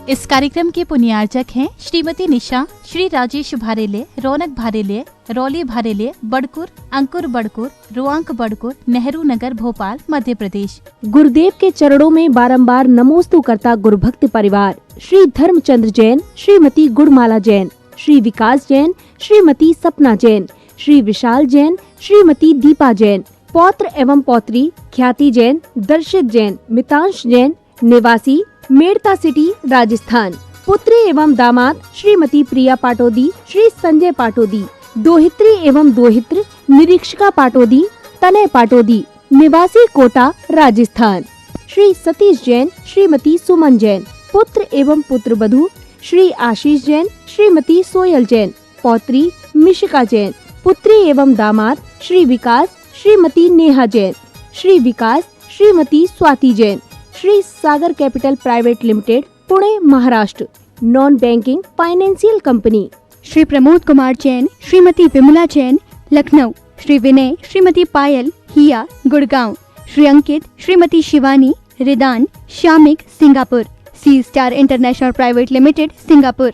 इस कार्यक्रम के पुण्यार्चक हैं श्रीमती निशा, श्री राजेश भारेले, रौनक भारेले, रौली भारेले, बड़कुर, अंकुर बड़कुर, रुआंक बड़कुर, नेहरू नगर, भोपाल, मध्य प्रदेश। गुरुदेव के चरणों में बारंबार नमोस्तु करता गुरुभक्त परिवार श्री धर्मचंद्र जैन, श्रीमती गुड़माला जैन, श्री विकास जैन, श्रीमती सपना जैन, श्री विशाल जैन, श्रीमती दीपा जैन, पौत्र एवं पौत्री ख्याति जैन, दर्शित जैन, मितांश जैन, निवासी मेड़ता सिटी, राजस्थान, पुत्री एवं दामाद श्रीमती प्रिया पाटोदी, श्री संजय पाटोदी, दोहित्री एवं दोहित्र निरीक्षिका पाटोदी, तनय पाटोदी, निवासी कोटा, राजस्थान, श्री सतीश जैन, श्रीमती सुमन जैन, पुत्र एवं पुत्रवधू श्री आशीष जैन, श्रीमती सोयल जैन, पौत्री मिशिका जैन, पुत्री एवं दामाद Shri Vikas, Shrimati Neha Jain, Shri Vikas, Shrimati Swati Jain, Shri Sagar capital private limited, Pune, Maharashtra, non banking financial company, Shri Pramod Kumar Jain, Shrimati Vimla Jain, Lucknow, Shri Vinay, Shrimati Payal, Hiya, Gurgaon, Shri Ankit, Shrimati Shivani, Ridan, Shamik, Singapore, sea star international private limited, Singapore.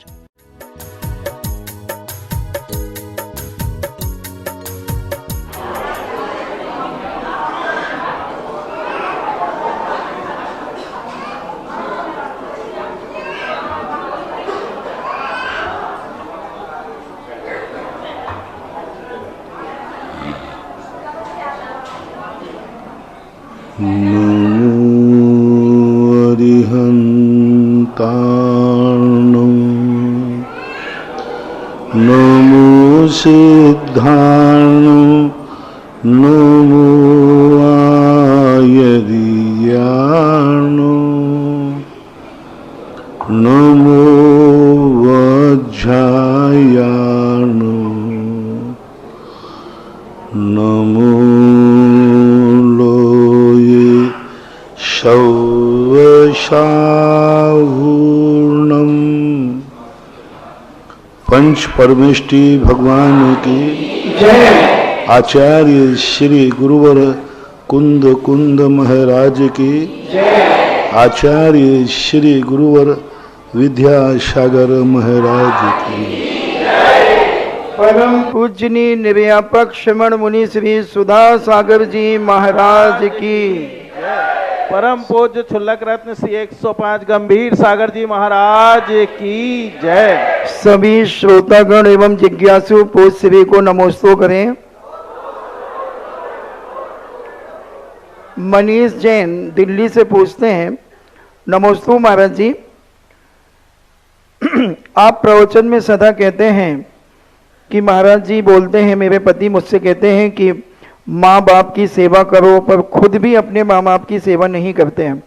नमो सिद्धार्णं, नमो आयर्याणं, नमो वज्रायाणं, नमो लोये शौवशाहूर्णम्। पंच परमेष्टि भगवान की जय। आचार्य श्री गुरुवर कुंद कुंद महाराज की जय। आचार्य श्री गुरुवर विद्यासागर महाराज की जय। परम पूजनीय निर्व्यापक श्रमण मुनि श्री सुधा सागर जी महाराज की, परम पूज्य छुल्लक रत्न श्री 105 गंभीर सागर जी महाराज की जय। सभी श्रोतागण एवं जिज्ञासु पूज्य श्री को नमोस्तु करें। मनीष जैन दिल्ली से पूछते हैं, नमोस्तु महाराज जी, आप प्रवचन में सदा कहते हैं कि महाराज जी बोलते हैं, मेरे पति मुझसे कहते हैं कि माँ बाप की सेवा करो, पर खुद भी अपने माँ बाप की सेवा नहीं करते हैं,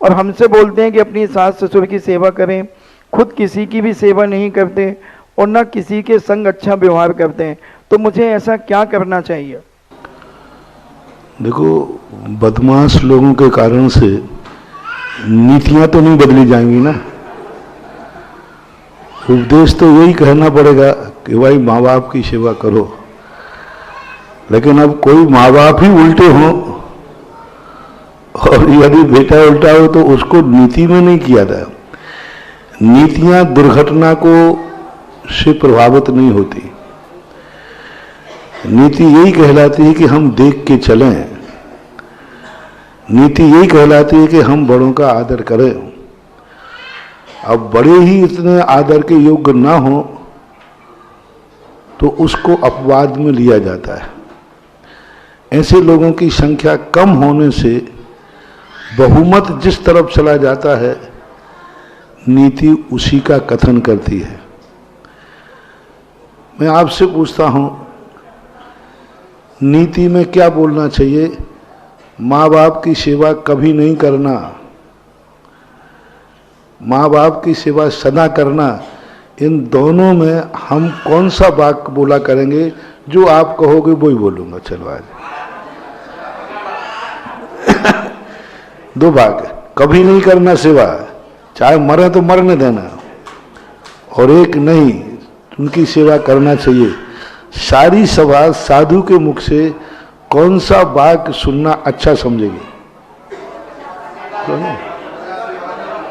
और हमसे बोलते हैं कि अपनी सास ससुर की सेवा करें, खुद किसी की भी सेवा नहीं करते और ना किसी के संग अच्छा व्यवहार करते हैं, तो मुझे ऐसा क्या करना चाहिए? देखो, बदमाश लोगों के कारण से नीतियां तो नहीं बदली जाएंगी ना। उपदेश तो यही कहना पड़ेगा कि भाई माँ बाप की सेवा करो, लेकिन अब कोई माँ बाप ही उल्टे हों और यदि बेटा उल्टा हो तो उसको नीति में नहीं किया था। नीतियां दुर्घटना को से प्रभावित नहीं होती। नीति यही कहलाती है कि हम देख के चलें। नीति यही कहलाती है कि हम बड़ों का आदर करें। अब बड़े ही इतने आदर के योग्य ना हो तो उसको अपवाद में लिया जाता है। ऐसे लोगों की संख्या कम होने से बहुमत जिस तरफ चला जाता है, नीति उसी का कथन करती है। मैं आपसे पूछता हूं, नीति में क्या बोलना चाहिए? माँ बाप की सेवा कभी नहीं करना, माँ बाप की सेवा सदा करना। इन दोनों में हम कौन सा वाक्य बोला करेंगे? जो आप कहोगे वही बोलूंगा। चलो आज दो भाग, कभी नहीं करना सेवा, चाहे मरे तो मरने देना, और एक नहीं, उनकी सेवा करना चाहिए। सारी सभा साधु के मुख से कौन सा वाक्य सुनना अच्छा समझेगी?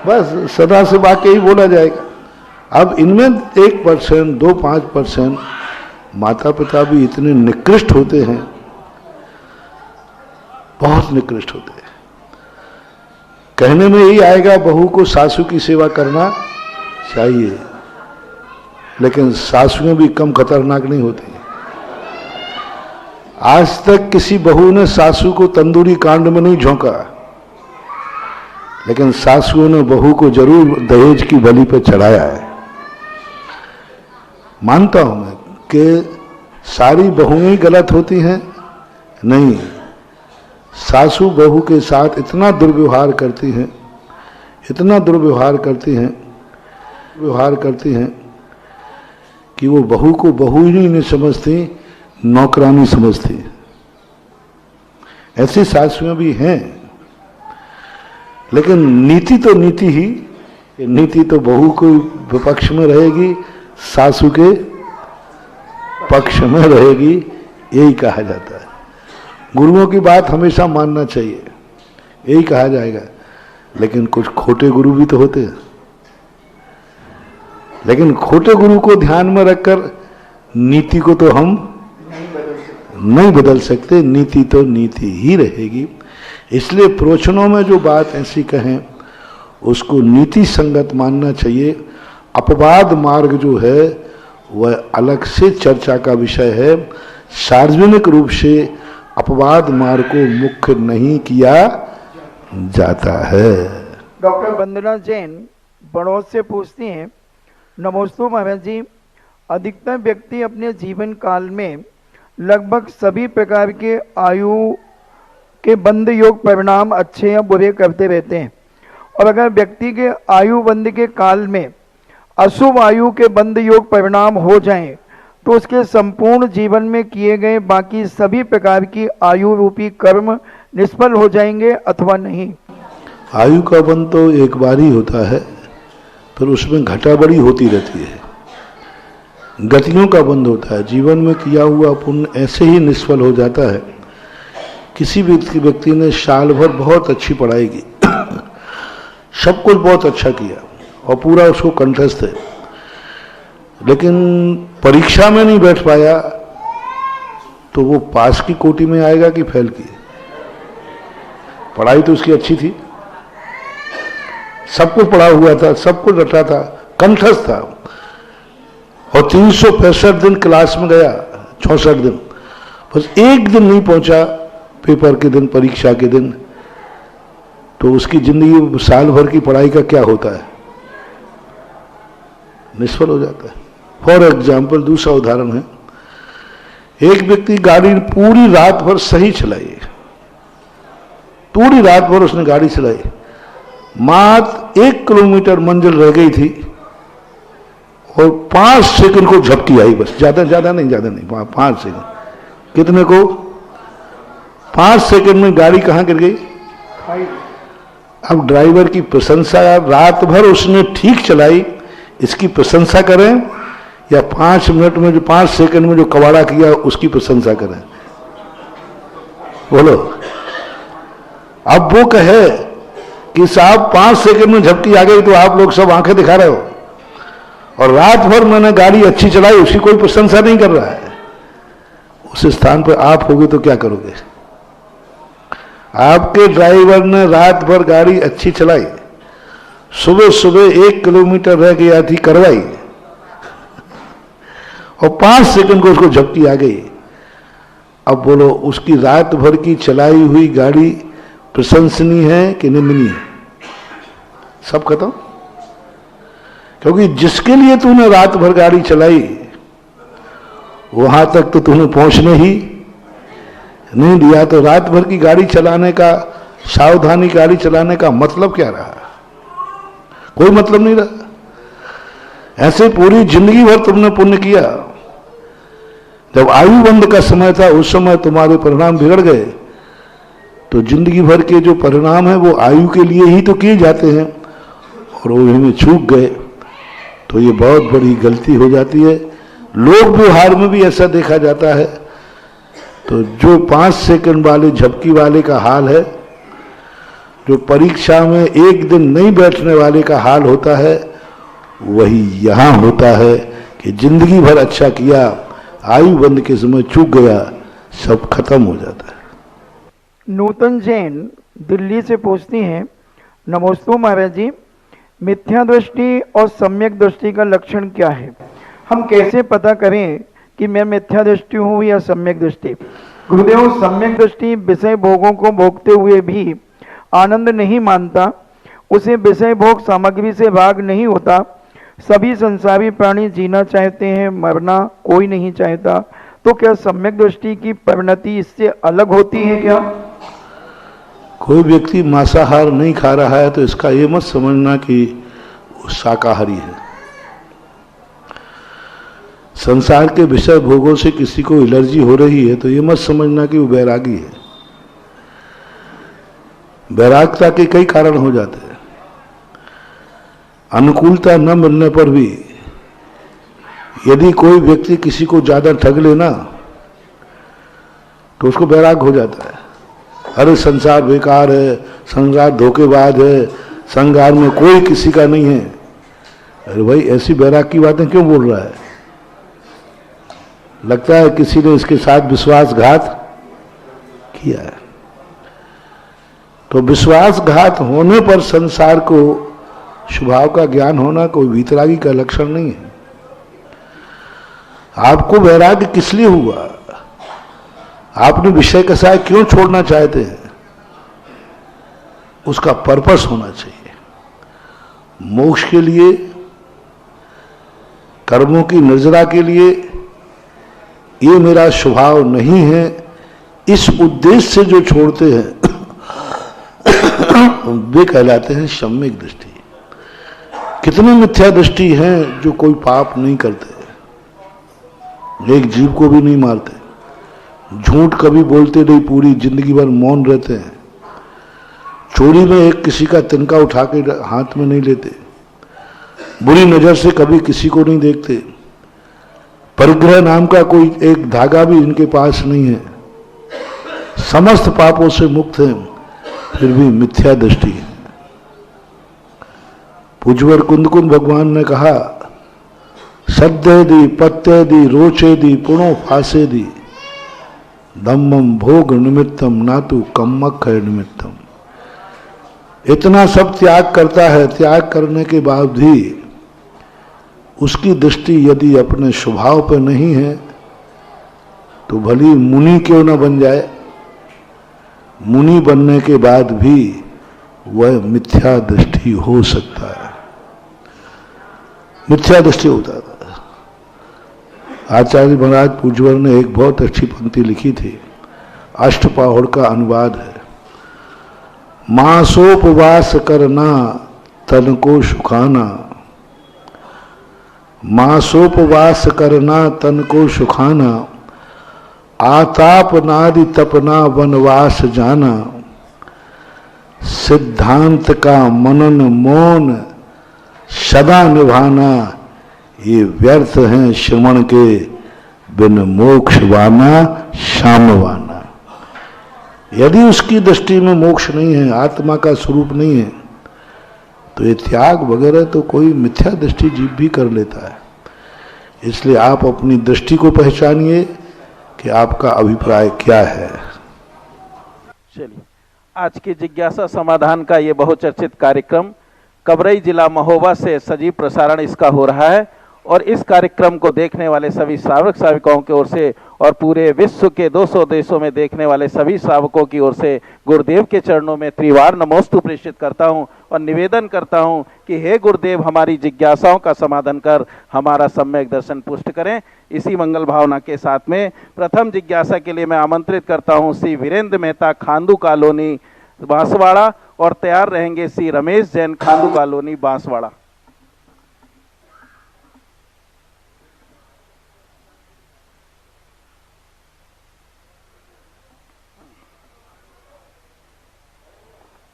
बस सदा से वाक्य ही बोला जाएगा। अब इनमें 1%, 2-5% माता पिता भी इतने निकृष्ट होते हैं, बहुत निकृष्ट होते हैं। कहने में यही आएगा बहू को सासू की सेवा करना चाहिए, लेकिन सासुएं भी कम खतरनाक नहीं होती। आज तक किसी बहू ने सासू को तंदूरी कांड में नहीं झोंका, लेकिन सासुओं ने बहू को जरूर दहेज की बलि पर चढ़ाया है। मानता हूं मैं कि सारी बहुएं ही गलत होती हैं, नहीं, सासू बहू के साथ इतना दुर्व्यवहार करती हैं, इतना दुर्व्यवहार करती हैं कि वो बहू को बहू ही नहीं समझती, नौकरानी समझती। ऐसी सासुएं भी हैं, लेकिन नीति तो नीति ही, नीति तो बहू को विपक्ष में रहेगी, सासू के पक्ष में रहेगी, यही कहा जाता है। गुरुओं की बात हमेशा मानना चाहिए, यही कहा जाएगा। लेकिन कुछ खोटे गुरु भी तो होते हैं, लेकिन खोटे गुरु को ध्यान में रखकर नीति को तो हम नहीं बदल सकते। नीति तो नीति ही रहेगी। इसलिए प्रवचनों में जो बात ऐसी कहें उसको नीति संगत मानना चाहिए। अपवाद मार्ग जो है वह अलग से चर्चा का विषय है। सार्वजनिक रूप से अपवाद मार्ग को मुख्य नहीं किया जाता है। डॉक्टर वंदना जैन बड़ौद से पूछती हैं, नमोस्तु महाराज जी, अधिकतर व्यक्ति अपने जीवन काल में लगभग सभी प्रकार के आयु के बंध योग परिणाम अच्छे या बुरे करते रहते हैं, और अगर व्यक्ति के आयु बंध के काल में अशुभ आयु के बंध योग परिणाम हो जाएं तो उसके संपूर्ण जीवन में किए गए बाकी सभी प्रकार की आयु रूपी कर्म निष्फल हो जाएंगे अथवा नहीं। आयु का बंध तो एक बार ही होता है, फिर उसमें घटा बढ़ी होती रहती है। गतियों का बंध होता है, जीवन में किया हुआ पुण्य ऐसे ही निष्फल हो जाता है। किसी व्यक्ति ने साल भर बहुत अच्छी पढ़ाई की, सब कुछ बहुत अच्छा किया और पूरा उसको कंठस्थ है, लेकिन परीक्षा में नहीं बैठ पाया, तो वो पास की कोटि में आएगा कि फेल की? पढ़ाई तो उसकी अच्छी थी, सब कुछ पढ़ा हुआ था, सब कुछ रटा था, कंठस्थ था, और 365 दिन क्लास में गया, 64 दिन, बस एक दिन नहीं पहुंचा पेपर के दिन, परीक्षा के दिन, तो उसकी जिंदगी साल भर की पढ़ाई का क्या होता है? निष्फल हो जाता है। फॉर एग्जाम्पल दूसरा उदाहरण है, एक व्यक्ति गाड़ी पूरी रात भर सही चलाई, पूरी रात भर उसने गाड़ी चलाई, मात्र 1 किलोमीटर मंजिल रह गई थी और 5 सेकंड को झपकी आई, बस ज्यादा नहीं, 5 सेकंड। कितने को? 5 सेकंड में गाड़ी कहां गिर गई? अब ड्राइवर की प्रशंसा, रात भर उसने ठीक चलाई, इसकी प्रशंसा करें या 5 मिनट में जो 5 सेकंड में जो कबाड़ा किया उसकी प्रशंसा करें? बोलो। अब वो कहे कि साहब 5 सेकंड में झपकी आ गई तो आप लोग सब आंखें दिखा रहे हो, और रात भर मैंने गाड़ी अच्छी चलाई, उसकी कोई प्रशंसा नहीं कर रहा है। उस स्थान पर आप होगे तो क्या करोगे? आपके ड्राइवर ने रात भर गाड़ी अच्छी चलाई, सुबह सुबह 1 किलोमीटर रह गया थी करवाई, और 5 सेकंड को उसको झपकी आ गई। अब बोलो, उसकी रात भर की चलाई हुई गाड़ी प्रशंसनीय है कि निंदनीय है? सब खत्म। क्योंकि जिसके लिए तूने रात भर गाड़ी चलाई वहां तक तो तूने पहुंचने ही नहीं दिया, तो रात भर की गाड़ी चलाने का, सावधानी गाड़ी चलाने का मतलब क्या रहा? कोई मतलब नहीं रहा। ऐसे पूरी जिंदगी भर तुमने पुण्य किया, जब आयु बंध का समय था उस समय तुम्हारे परिणाम बिगड़ गए, तो जिंदगी भर के जो परिणाम है वो आयु के लिए ही तो किए जाते हैं, और वो इनमें चूक गए तो ये बहुत बड़ी गलती हो जाती है। लोक व्यवहार में भी ऐसा देखा जाता है। तो जो 5 सेकंड वाले झपकी वाले का हाल है, जो परीक्षा में एक दिन नहीं बैठने वाले का हाल होता है, वही यहाँ होता है कि जिंदगी भर अच्छा किया, आयु बंद के समय चूक गया, सब खत्म हो जाता है। नूतन जैन दिल्ली से पूछती हैं, नमोस्तु महाराज जी, मिथ्या दृष्टि और सम्यक दृष्टि का लक्षण क्या है? हम कैसे पता करें कि मैं मिथ्या दृष्टि हूँ या सम्यक दृष्टि? गुरुदेव, सम्यक दृष्टि विषय भोगों को भोगते हुए भी आनंद नहीं मानता, उसे विषय भोग सामग्री से राग नहीं होता। सभी संसारी प्राणी जीना चाहते हैं, मरना कोई नहीं चाहता। तो क्या सम्यक दृष्टि की परिणति इससे अलग होती है क्या? कोई व्यक्ति मांसाहार नहीं खा रहा है तो इसका ये मत समझना कि वो शाकाहारी है। संसार के विषय भोगों से किसी को एलर्जी हो रही है तो ये मत समझना कि वो बैरागी है। बैरागता के कई कारण हो जाते हैं। अनुकूलता न मिलने पर भी यदि कोई व्यक्ति किसी को ज्यादा ठग लेना तो उसको बैराग हो जाता है। अरे संसार बेकार है, संसार धोखेबाज है, संसार में कोई किसी का नहीं है। अरे भाई, ऐसी बैराग की बातें क्यों बोल रहा है? लगता है किसी ने इसके साथ विश्वासघात किया है। तो विश्वासघात होने पर संसार को स्वभाव का ज्ञान होना कोई वीतरागी का लक्षण नहीं है। आपको वैराग्य किस लिए हुआ? आपने विषय कसाय क्यों छोड़ना चाहते हैं? उसका पर्पस होना चाहिए। मोक्ष के लिए, कर्मों की निर्जरा के लिए, ये मेरा स्वभाव नहीं है, इस उद्देश्य से जो छोड़ते हैं वे कहलाते हैं सम्यक दृष्टि। कितने मिथ्या दृष्टि हैं जो कोई पाप नहीं करते, एक जीव को भी नहीं मारते, झूठ कभी बोलते नहीं, पूरी जिंदगी भर मौन रहते हैं, चोरी में एक किसी का तिनका उठा के हाथ में नहीं लेते, बुरी नजर से कभी किसी को नहीं देखते, परिग्रह नाम का कोई एक धागा भी इनके पास नहीं है, समस्त पापों से मुक्त हैं, फिर भी मिथ्या दृष्टि है। पूज्यवर कुंदकुंद भगवान ने कहा, सद्येदि पत्येदि रोचेदि पुणो फासेदि धम्मम भोग निमित्तम नातु कम्मक्खय निमित्तम। इतना सब त्याग करता है, त्याग करने के बाद भी उसकी दृष्टि यदि अपने स्वभाव पर नहीं है तो भली मुनि क्यों न बन जाए, मुनि बनने के बाद भी वह मिथ्या दृष्टि हो सकता है। मिथ्या दृष्टि होता था। आचार्य महाराज पूज्यवर ने एक बहुत अच्छी पंक्ति लिखी थी, अष्टपाहुड़ का अनुवाद है। मासोपवास करना तन को सुखाना, मासोपवास करना तन को सुखाना, आताप नादि तपना वनवास जाना, सिद्धांत का मनन मौन सदा निभाना, ये व्यर्थ हैं श्रवण के बिन मोक्ष वाना शामवाना। यदि उसकी दृष्टि में मोक्ष नहीं है, आत्मा का स्वरूप नहीं है, तो ये त्याग वगैरह तो कोई मिथ्या दृष्टि जीव भी कर लेता है। इसलिए आप अपनी दृष्टि को पहचानिए कि आपका अभिप्राय क्या है। चलिए, आज की जिज्ञासा समाधान का ये बहुचर्चित कार्यक्रम कबरई जिला महोबा से सजीव प्रसारण इसका हो रहा है और इस कार्यक्रम को देखने वाले सभी श्रावक श्राविकाओं की ओर से और पूरे विश्व के 200 देशों में देखने वाले सभी श्रावकों की ओर से गुरुदेव के चरणों में त्रिवार नमोस्तु प्रेषित करता हूं और निवेदन करता हूं कि हे गुरुदेव, हमारी जिज्ञासाओं का समाधान कर हमारा सम्यक दर्शन पुष्ट करें। इसी मंगल भावना के साथ में प्रथम जिज्ञासा के लिए मैं आमंत्रित करता हूं श्री वीरेंद्र मेहता, खांदू कॉलोनी, बांसवाड़ा, और तैयार रहेंगे श्री रमेश जैन, खांदू कॉलोनी, बांसवाड़ा।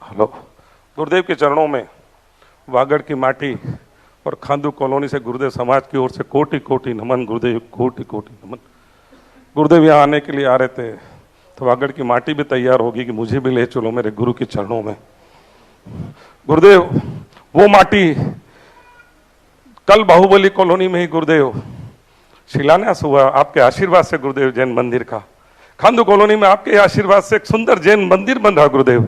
हेलो, गुरुदेव के चरणों में वागड़ की माटी और खांदू कॉलोनी से गुरुदेव समाज की ओर से कोटि कोटि नमन। गुरुदेव कोटि कोटि नमन। गुरुदेव यहाँ आने के लिए आ रहे थे तो वागड़ की माटी भी तैयार होगी कि मुझे भी ले चलो मेरे गुरु के चरणों में। गुरुदेव वो माटी कल बाहुबली कॉलोनी में ही गुरुदेव शिलान्यास हुआ आपके आशीर्वाद से गुरुदेव जैन मंदिर का। खांदू कॉलोनी में आपके आशीर्वाद से एक सुंदर जैन मंदिर बन रहा गुरुदेव।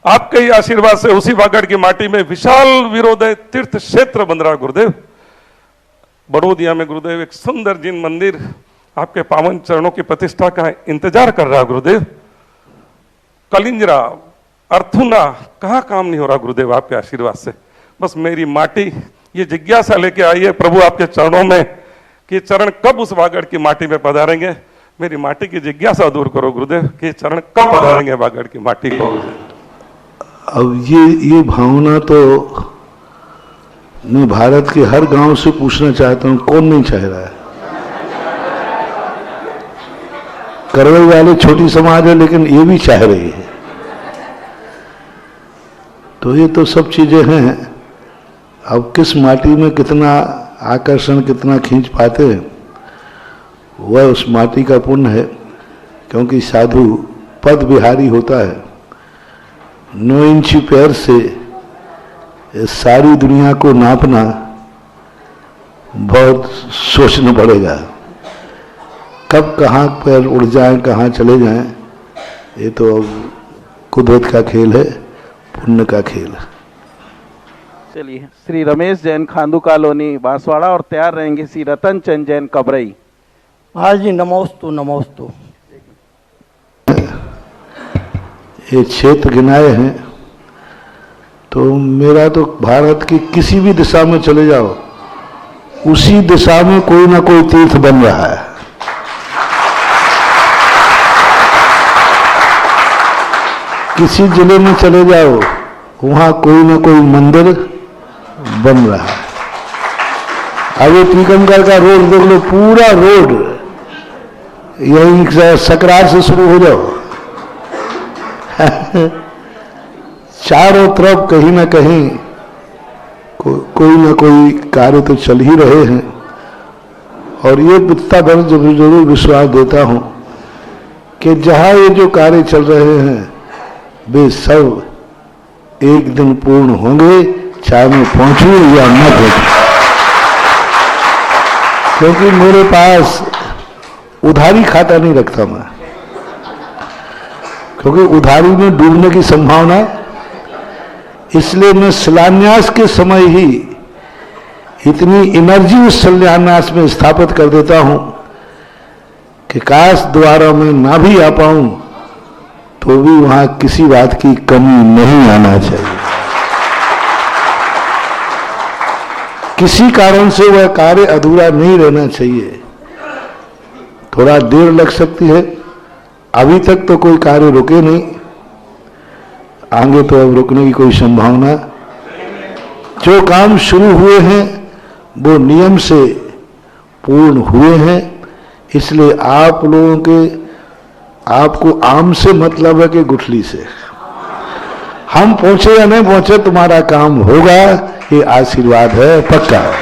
आपके ही आशीर्वाद से उसी वागड़ की माटी में विशाल विरोधय तीर्थ क्षेत्र बन रहा गुरुदेव। बड़ोदिया में गुरुदेव एक सुंदर जैन मंदिर आपके पावन चरणों की प्रतिष्ठा का इंतजार कर रहा गुरुदेव। कलिंजरा अर्थुना कहाँ काम नहीं हो रहा गुरुदेव आपके आशीर्वाद से। बस मेरी माटी ये जिज्ञासा लेके आई है प्रभु आपके चरणों में कि चरण कब उस वागड़ की माटी में पधारेंगे। मेरी माटी की जिज्ञासा दूर करो गुरुदेव कि चरण कब पधारेंगे वागड़ की माटी को। अब ये भावना तो मैं भारत के हर गांव से पूछना चाहता हूं, कौन नहीं चाह रहा है। करवई वाले छोटी समाज है लेकिन ये भी चाह रही है। तो ये तो सब चीजें हैं। अब किस माटी में कितना आकर्षण कितना खींच पाते हैं वह उस माटी का पुण्य है, क्योंकि साधु पद विहारी होता है। 9 इंची पैर से सारी दुनिया को नापना बहुत सोचना पड़ेगा। कब कहाँ पैर उड़ जाएं कहाँ चले जाएं, ये तो अब कुदरत का खेल है, पुण्य का खेल है। चलिए श्री रमेश जैन खांदू कॉलोनी बांसवाड़ा और तैयार रहेंगे श्री रतन चंद जैन कबरई। हाँ जी, नमोस्तु नमोस्तु। ये क्षेत्र गिनाए हैं तो मेरा तो भारत की किसी भी दिशा में चले जाओ उसी दिशा में कोई ना कोई तीर्थ बन रहा है। किसी जिले में चले जाओ वहां कोई ना कोई मंदिर बन रहा है। अब ये टीकमगढ़ का रोड देख लो, पूरा रोड यही सकरार से शुरू हो जाओ चारों तरफ कहीं ना कहीं कोई ना कोई कार्य तो चल ही रहे हैं। और ये इतना बड़ा जरूर विश्वास देता हूं कि जहां ये जो कार्य चल रहे हैं वे सब एक दिन पूर्ण होंगे, चाहे मैं पहुंचूं या न पहुंचूं। क्योंकि मेरे पास उधारी खाता नहीं रखता मैं, क्योंकि उधारी में डूबने की संभावना, इसलिए मैं शिलान्यास के समय ही इतनी एनर्जी उस शिलान्यास में स्थापित कर देता हूं कि काश दोबारा मैं ना भी आ पाऊं तो भी वहां किसी बात की कमी नहीं आना चाहिए। किसी कारण से वह कार्य अधूरा नहीं रहना चाहिए। थोड़ा देर लग सकती है, अभी तक तो कोई कार्य रुके नहीं, आगे तो अब रुकने की कोई संभावना। जो काम शुरू हुए हैं वो नियम से पूर्ण हुए हैं, इसलिए आप लोगों के आपको आम से मतलब है कि गुठली से। हम पहुंचे या नहीं पहुंचे तुम्हारा काम होगा, ये आशीर्वाद है, पक्का है।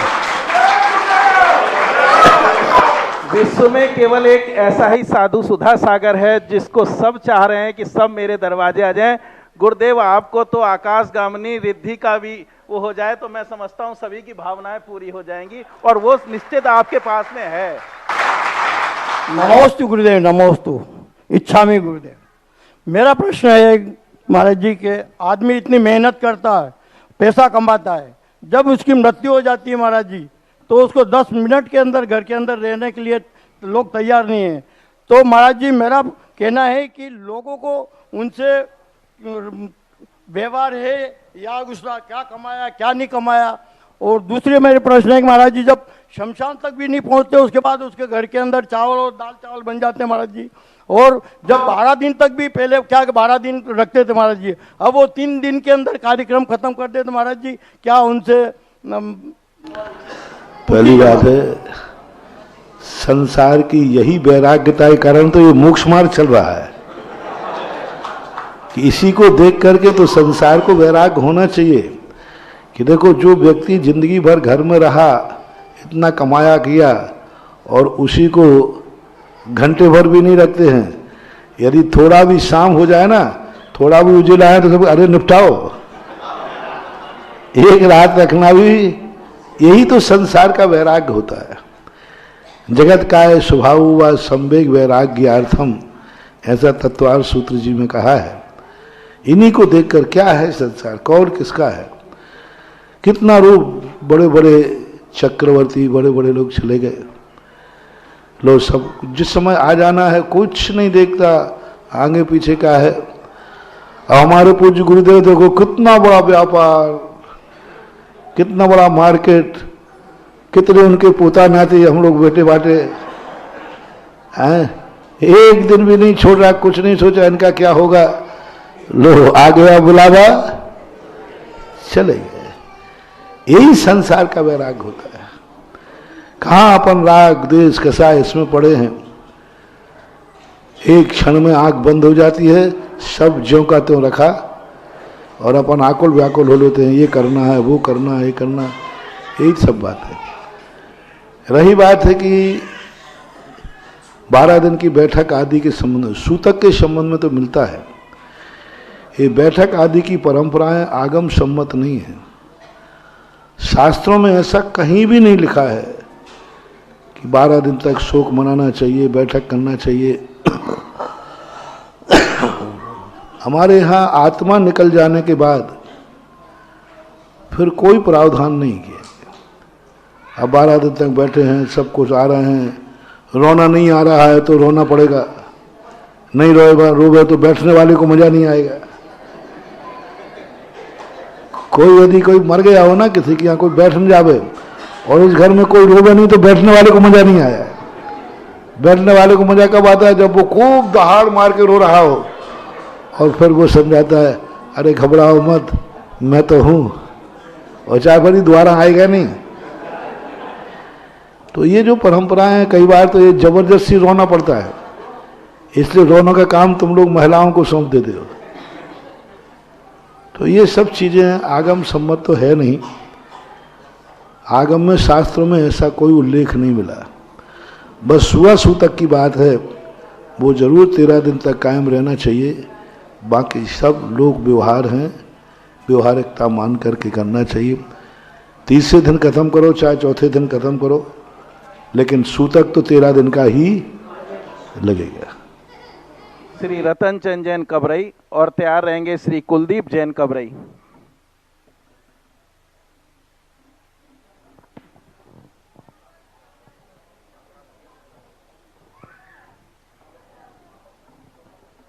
विश्व में केवल एक ऐसा ही साधु सुधा सागर है जिसको सब चाह रहे हैं कि सब मेरे दरवाजे आ जाएं। गुरुदेव आपको तो आकाशगामिनी रिद्धि का भी वो हो जाए तो मैं समझता हूं सभी की भावनाएं पूरी हो जाएंगी और वो निश्चित आपके पास में है। नमोस्तु गुरुदेव, नमोस्तु। इच्छा में गुरुदेव, मेरा प्रश्न है महाराज जी के आदमी इतनी मेहनत करता है, पैसा कमाता है, जब उसकी मृत्यु हो जाती है महाराज जी तो उसको 10 मिनट के अंदर घर के अंदर रहने के लिए लोग तैयार नहीं है। तो महाराज जी मेरा कहना है कि लोगों को उनसे व्यवहार है या दूसरा क्या कमाया क्या नहीं कमाया। और दूसरे मेरे प्रश्न है कि महाराज जी जब शमशान तक भी नहीं पहुंचते उसके बाद उसके घर के अंदर चावल और दाल चावल बन जाते हैं महाराज जी। और जब 12 दिन तक भी पहले क्या 12 दिन रखते थे महाराज जी, अब वो 3 दिन के अंदर कार्यक्रम खत्म कर देते महाराज जी, क्या उनसे पहली बात है संसार की यही वैराग्यता के कारण तो ये मोक्ष मार्ग चल रहा है कि इसी को देख करके तो संसार को वैराग्य होना चाहिए कि देखो जो व्यक्ति जिंदगी भर घर में रहा, इतना कमाया किया और उसी को घंटे भर भी नहीं रखते हैं। यदि थोड़ा भी शाम हो जाए ना, थोड़ा भी उजला है तो सब अरे निपटाओ एक रात रखना भी, यही तो संसार का वैराग्य होता है। जगत का स्वभाव व संवेग वैराग्यार्थम, ऐसा तत्वार सूत्र जी में कहा है। इन्हीं को देखकर क्या है संसार, कौन किसका है। कितना रूप, बड़े बड़े चक्रवर्ती, बड़े बड़े लोग चले गए, लोग सब जिस समय आ जाना है कुछ नहीं देखता आगे पीछे का है। हमारे पूज्य गुरुदेव देखो कितना बड़ा व्यापार, कितना बड़ा मार्केट, कितने उनके पोता नाते, हम लोग बेटे बाटे हैं, एक दिन भी नहीं छोड़ रहा, कुछ नहीं सोचा इनका क्या होगा, लो आ गया बुलावा, चले गए। यही संसार का वैराग्य होता है। कहाँ अपन राग द्वेष कसा इसमें पड़े हैं। एक क्षण में आंख बंद हो जाती है, सब ज्यों का त्यों रखा, और अपन आकुल व्याकुल हो लेते हैं, ये करना है, वो करना है, ये करना, यही सब बात है। रही बात है कि 12 दिन की बैठक आदि के संबंध, सूतक के संबंध में तो मिलता है। ये बैठक आदि की परंपराएं आगम सम्मत नहीं है। शास्त्रों में ऐसा कहीं भी नहीं लिखा है कि 12 दिन तक शोक मनाना चाहिए, बैठक करना चाहिए। हमारे यहाँ आत्मा निकल जाने के बाद फिर कोई प्रावधान नहीं किया। अब 12 दिन तक बैठे हैं, सब कुछ आ रहे हैं, रोना नहीं आ रहा है तो रोना पड़ेगा, नहीं रोए तो बैठने वाले को मजा नहीं आएगा। कोई यदि कोई मर गया हो ना, किसी के यहाँ कोई बैठ न जावे और उस घर में कोई रोवे नहीं तो बैठने वाले को मजा नहीं आया। बैठने वाले को मजा कब आता है, जब वो खूब दहाड़ मार के रो रहा हो और फिर वो समझाता है अरे घबराओ मत, मैं तो हूं, और चाहे भरी दोबारा आएगा नहीं। तो ये जो परंपराएं हैं, कई बार तो ये जबरदस्ती रोना पड़ता है, इसलिए रोने का काम तुम लोग महिलाओं को सौंप देते हो। तो ये सब चीजें आगम सम्मत तो है नहीं। आगम में, शास्त्रों में ऐसा कोई उल्लेख नहीं मिला। बस सुआ सूतक की बात है, वो जरूर 13 दिन तक कायम रहना चाहिए। बाकी सब लोग व्यवहार हैं, व्यवहारिकता मान करके करना चाहिए। 30वें दिन खत्म करो, चाहे चौथे दिन खत्म करो, लेकिन सूतक तो 13 दिन का ही लगेगा। श्री रतन चंद जैन कबरई और तैयार रहेंगे श्री कुलदीप जैन कबरई।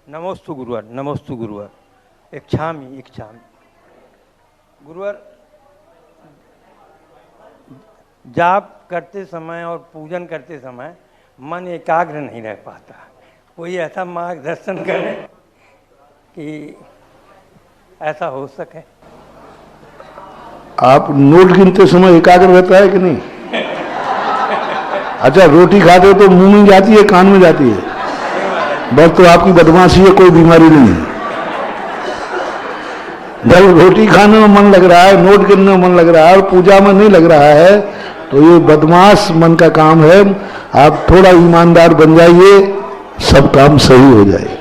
नमोस्तु गुरुवर, नमोस्तु गुरुवर। इच्छामि इच्छामि गुरुवर। जाप करते समय और पूजन करते समय मन एकाग्र नहीं रह पाता। कोई ऐसा मार्गदर्शन करे कि ऐसा हो सके। आप नोट गिनते समय एकाग्र रहता है कि नहीं? अच्छा, रोटी खाते हो तो मुंह में जाती है, कान में जाती है, बस तो आपकी बदमाशी है, कोई बीमारी नहीं है। जब रोटी खाने में मन लग रहा है, नोट गिनने में मन लग रहा है और पूजा में नहीं लग रहा है, तो ये बदमाश मन का काम है। आप थोड़ा ईमानदार बन जाइए, सब काम सही हो जाएगा।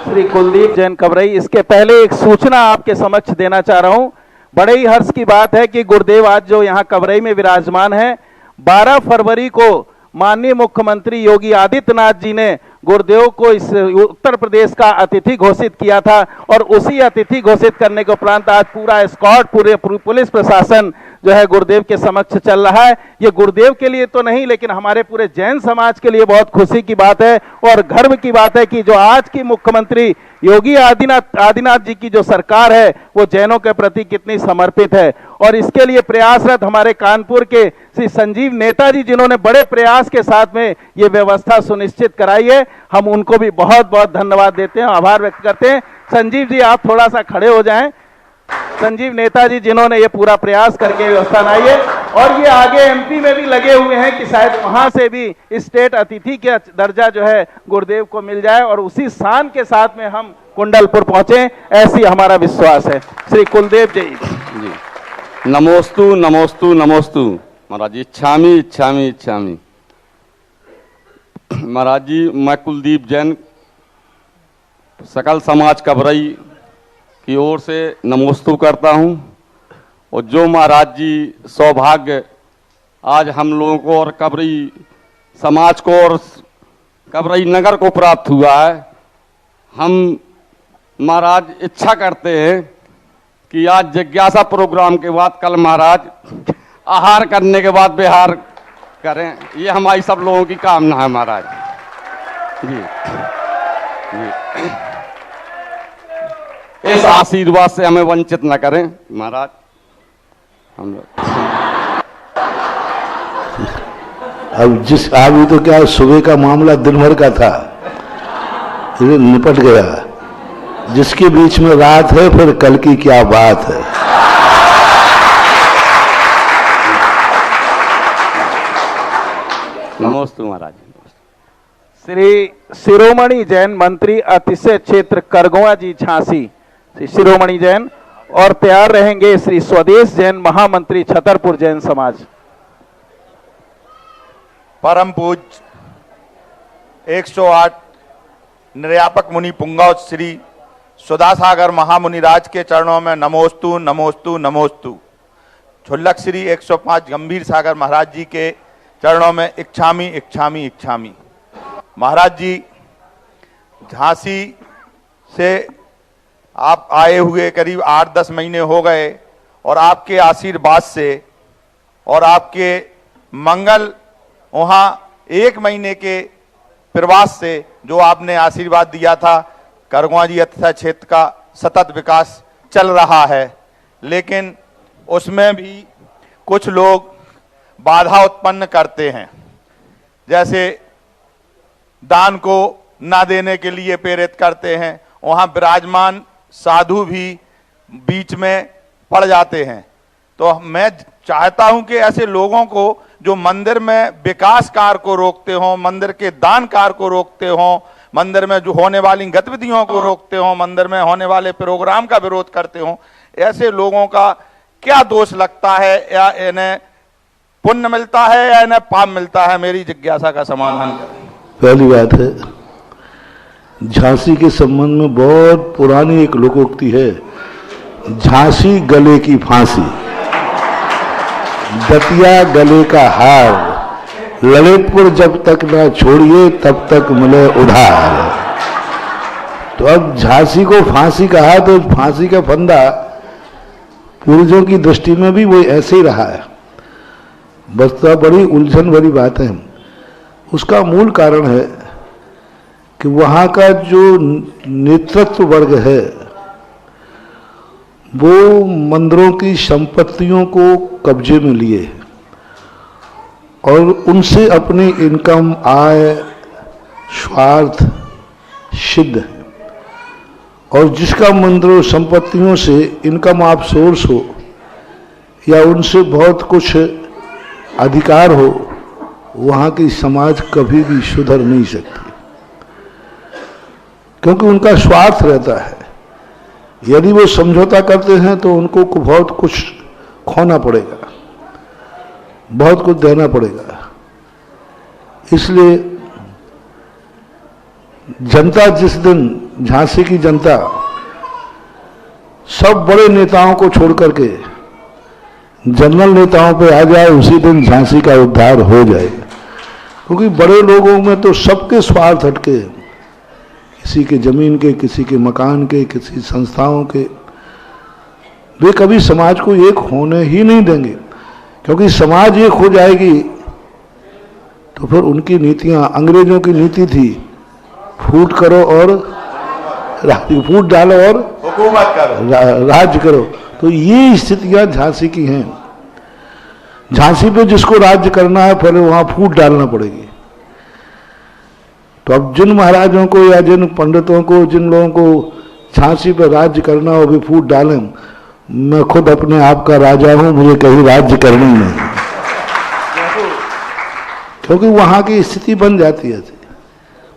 श्री कुलदीप जैन कबरई, इसके पहले एक सूचना आपके समक्ष देना चाह रहा हूं। बड़े ही हर्ष की बात है कि गुरुदेव आज जो यहाँ कबरई में विराजमान है, 12 फरवरी को माननीय मुख्यमंत्री योगी आदित्यनाथ जी ने गुरुदेव को इस उत्तर प्रदेश का अतिथि घोषित किया था, और उसी अतिथि घोषित करने के उपरांत आज पूरा एस्कॉर्ट, पूरे पुलिस प्रशासन जो है गुरुदेव के समक्ष चल रहा है। ये गुरुदेव के लिए तो नहीं, लेकिन हमारे पूरे जैन समाज के लिए बहुत खुशी की बात है और गर्व की बात है कि जो आज की मुख्यमंत्री योगी आदित्यनाथ जी की जो सरकार है वो जैनों के प्रति कितनी समर्पित है। और इसके लिए प्रयासरत हमारे कानपुर के श्री संजीव नेताजी, जिन्होंने बड़े प्रयास के साथ में ये व्यवस्था सुनिश्चित कराई है, हम उनको भी बहुत बहुत धन्यवाद देते हैं, आभार व्यक्त करते हैं। संजीव जी, आप थोड़ा सा खड़े हो जाएं। संजीव नेताजी जिन्होंने ये पूरा प्रयास करके व्यवस्था लाई है, और ये आगे एमपी में भी लगे हुए हैं कि शायद वहां से भी स्टेट अतिथि का दर्जा जो है गुरुदेव को मिल जाए, और उसी शान के साथ में हम कुंडलपुर पहुंचे, ऐसी हमारा विश्वास है। श्री कुलदेव जी। नमोस्तु नमोस्तु नमोस्तु। महाराज जी, इच्छामी इच्छामी इच्छामी। महाराज जी, मैं कुलदीप जैन सकल समाज कबरई की ओर से नमोस्तु करता हूं। और जो महाराज जी सौभाग्य आज हम लोगों को और कबरई समाज को और कबरई नगर को प्राप्त हुआ है, हम महाराज इच्छा करते हैं कि आज जिज्ञासा प्रोग्राम के बाद कल महाराज आहार करने के बाद विहार करें। ये हमारी सब लोगों की कामना है महाराज जी। इस आशीर्वाद से हमें वंचित न करें महाराज। हम लोग अब अभी तो क्या सुबह का मामला दिन भर का था, ये निपट गया। जिसके बीच में रात है फिर कल की क्या बात है। नमस्ते महाराज। श्री शिरोमणि जैन मंत्री अतिशय क्षेत्र करगोआ जी झांसी, श्री शिरोमणि जैन, और तैयार रहेंगे श्री स्वदेश जैन महामंत्री छतरपुर जैन समाज। परम पूज्य 108 निर्यापक मुनि पुंगव श्री सुधासागर महामुनि राज के चरणों में नमोस्तु नमोस्तु नमोस्तु। छुल्लक श्री 105 गंभीर सागर महाराज जी के चरणों में इच्छामी इच्छामी इच्छामी। महाराज जी, झांसी से आप आए हुए करीब 8-10 महीने हो गए और आपके आशीर्वाद से और आपके मंगल वहाँ 1 महीने के प्रवास से जो आपने आशीर्वाद दिया था, करगोआ जी अतिशय क्षेत्र का सतत विकास चल रहा है। लेकिन उसमें भी कुछ लोग बाधा उत्पन्न करते हैं, जैसे दान को ना देने के लिए प्रेरित करते हैं। वहाँ विराजमान साधु भी बीच में पड़ जाते हैं। तो मैं चाहता हूं कि ऐसे लोगों को जो मंदिर में विकास कार्य को रोकते हों, मंदिर के दान कार्य को रोकते हों, मंदिर में जो होने वाली गतिविधियों को रोकते हों, मंदिर में होने वाले प्रोग्राम का विरोध करते हों, ऐसे लोगों का क्या दोष लगता है, या इन्हें पुण्य मिलता है या इन्हें पाप मिलता है? मेरी जिज्ञासा का समाधान करें। पहली बात है, झांसी के संबंध में बहुत पुरानी एक लोकोक्ति है, झांसी गले की फांसी, दतिया गले का हार, ललितपुर जब तक ना छोड़िए तब तक मिले उधार। तो अब झांसी को फांसी कहा तो फांसी का फंदा पूर्वजों की दृष्टि में भी वो ऐसे ही रहा है। बस तो बड़ी उलझन भरी बात है। उसका मूल कारण है कि वहाँ का जो नेतृत्व वर्ग है वो मंदिरों की संपत्तियों को कब्जे में लिए और उनसे अपनी इनकम, आय, स्वार्थ सिद्ध है। और जिसका मंदिरों संपत्तियों से इनकम आप सोर्स हो या उनसे बहुत कुछ अधिकार हो, वहाँ की समाज कभी भी सुधर नहीं सकती, क्योंकि उनका स्वार्थ रहता है। यदि वो समझौता करते हैं तो उनको बहुत कुछ खोना पड़ेगा, बहुत कुछ देना पड़ेगा। इसलिए जनता जिस दिन, झांसी की जनता सब बड़े नेताओं को छोड़ करके जनरल नेताओं पे आ जाए, उसी दिन झांसी का उद्धार हो जाएगा। क्योंकि बड़े लोगों में तो सबके स्वार्थ हटके, किसी के जमीन के, किसी के मकान के, किसी संस्थाओं के, वे कभी समाज को एक होने ही नहीं देंगे। क्योंकि समाज एक हो जाएगी तो फिर उनकी नीतियां, अंग्रेजों की नीति थी फूट करो और फूट डालो और हुकूमत करो, राज्य करो। तो ये स्थितियां झांसी की हैं। झांसी पे जिसको राज्य करना है पहले वहां फूट डालना पड़ेगी। तो अब जिन महाराजों को या जिन पंडितों को, जिन लोगों को झांसी पे राज्य करना हो भी फूट डालें। मैं खुद अपने आप का राजा हूं, मुझे कहीं राज्य करना ही नहीं, क्योंकि वहां की स्थिति बन जाती है।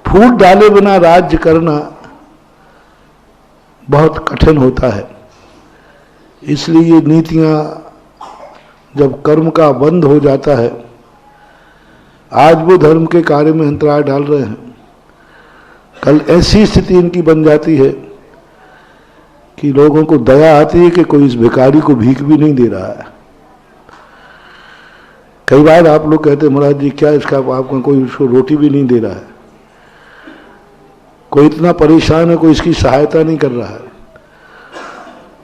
फूट डाले बिना राज्य करना बहुत कठिन होता है। इसलिए ये नीतियां जब कर्म का बंद हो जाता है, आज वो धर्म के कार्य में अंतराय डाल रहे हैं, कल ऐसी स्थिति इनकी बन जाती है कि लोगों को दया आती है कि कोई इस भिखारी को भीख भी नहीं दे रहा है। कई बार आप लोग कहते हैं महाराज जी क्या इसका आपको कोई उसको रोटी भी नहीं दे रहा है, कोई इतना परेशान है, कोई इसकी सहायता नहीं कर रहा है।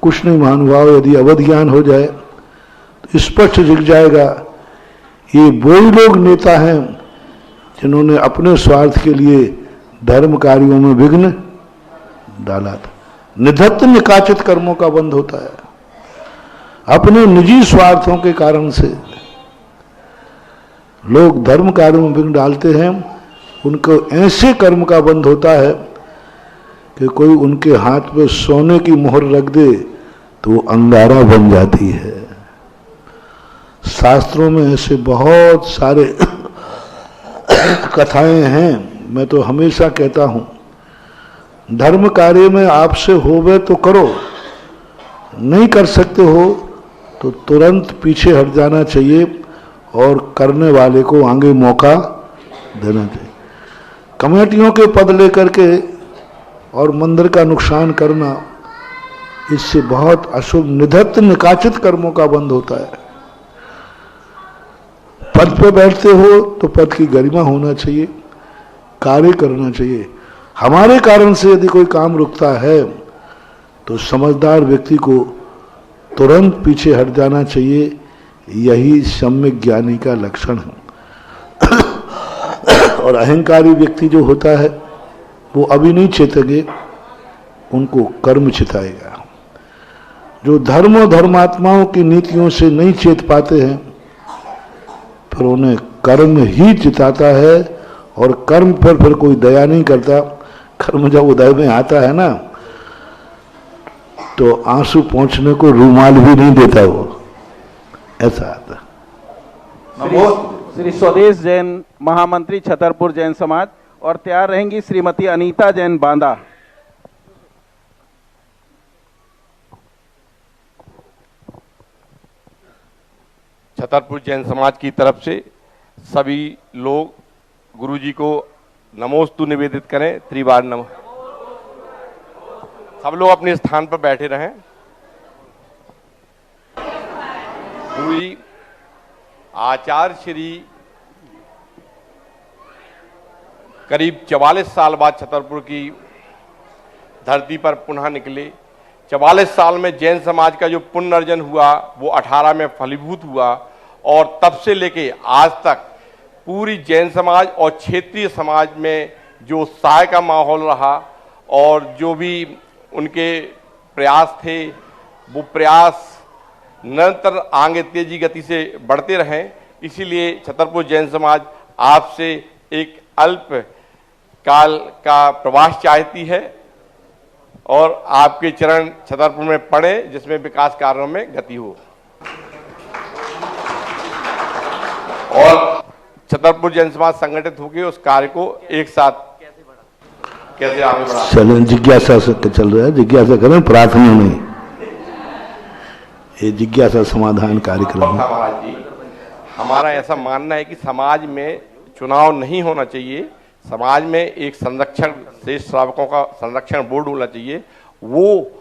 कुछ नहीं महानुभाव, यदि अवध ज्ञान हो जाए तो स्पष्ट दिख जाएगा ये वही लोग नेता हैं जिन्होंने अपने स्वार्थ के लिए धर्म कार्यों में विघ्न डाला था। निधत्त निकाचित कर्मों का बंध होता है। अपने निजी स्वार्थों के कारण से लोग धर्म कार्यों में विघ्न डालते हैं, उनको ऐसे कर्म का बंध होता है कि कोई उनके हाथ पे सोने की मोहर रख दे तो वो अंगारा बन जाती है। शास्त्रों में ऐसे बहुत सारे कथाएं हैं। मैं तो हमेशा कहता हूं धर्म कार्य में आपसे होवे तो करो, नहीं कर सकते हो तो तुरंत पीछे हट जाना चाहिए और करने वाले को आगे मौका देना चाहिए। कमेटियों के पद लेकर के और मंदिर का नुकसान करना, इससे बहुत अशुभ निधत्त निकाचित कर्मों का बंध होता है। पद पे बैठते हो तो पद की गरिमा होना चाहिए, कार्य करना चाहिए। हमारे कारण से यदि कोई काम रुकता है तो समझदार व्यक्ति को तुरंत पीछे हट जाना चाहिए। यही सम्यक ज्ञानी का लक्षण है। और अहंकारी व्यक्ति जो होता है वो अभी नहीं चेतेंगे, उनको कर्म चिताएगा। जो धर्म और धर्मात्माओं की नीतियों से नहीं चेत पाते हैं फिर उन्हें कर्म ही चिताता है, और कर्म पर फिर कोई दया नहीं करता। कर्म जब उदय में आता है ना तो आंसू पहुंचने को रूमाल भी नहीं देता, वो ऐसा आता। श्री स्वदेश जैन महामंत्री छतरपुर जैन समाज, और तैयार रहेंगी श्रीमती अनीता जैन बांदा। छतरपुर जैन समाज की तरफ से सभी लोग गुरुजी को नमोस्तु निवेदित करें। त्रिवार नमः। सब लोग अपने स्थान पर बैठे रहें। गुरुजी आचार्य श्री करीब 44 साल बाद छतरपुर की धरती पर पुनः निकले। 44 साल में जैन समाज का जो पुनर्जन हुआ वो 18 में फलीभूत हुआ, और तब से लेके आज तक पूरी जैन समाज और क्षेत्रीय समाज में जो उत्साह का माहौल रहा और जो भी उनके प्रयास थे वो प्रयास निरंतर आगे तेजी गति से बढ़ते रहें। इसीलिए छतरपुर जैन समाज आपसे एक अल्प काल का प्रवास चाहती है और आपके चरण छतरपुर में पड़े जिसमें विकास कार्यों में गति हो। और छतरपुर जैन समाज संगठित होकर उस कार्य को एक साथ कैसे आगे बढ़ा। चलें, जिज्ञासा से चल रहा है, जिज्ञासा करें, प्रार्थना नहीं। ये जिज्ञासा समाधान कार्यक्रम है। महाराज जी, हमारा ऐसा मानना है कि समाज में चुनाव नहीं होना चाहिए। समाज में एक संरक्षण शेष श्रावकों का संरक्षण बोर्ड होना चाहिए। वो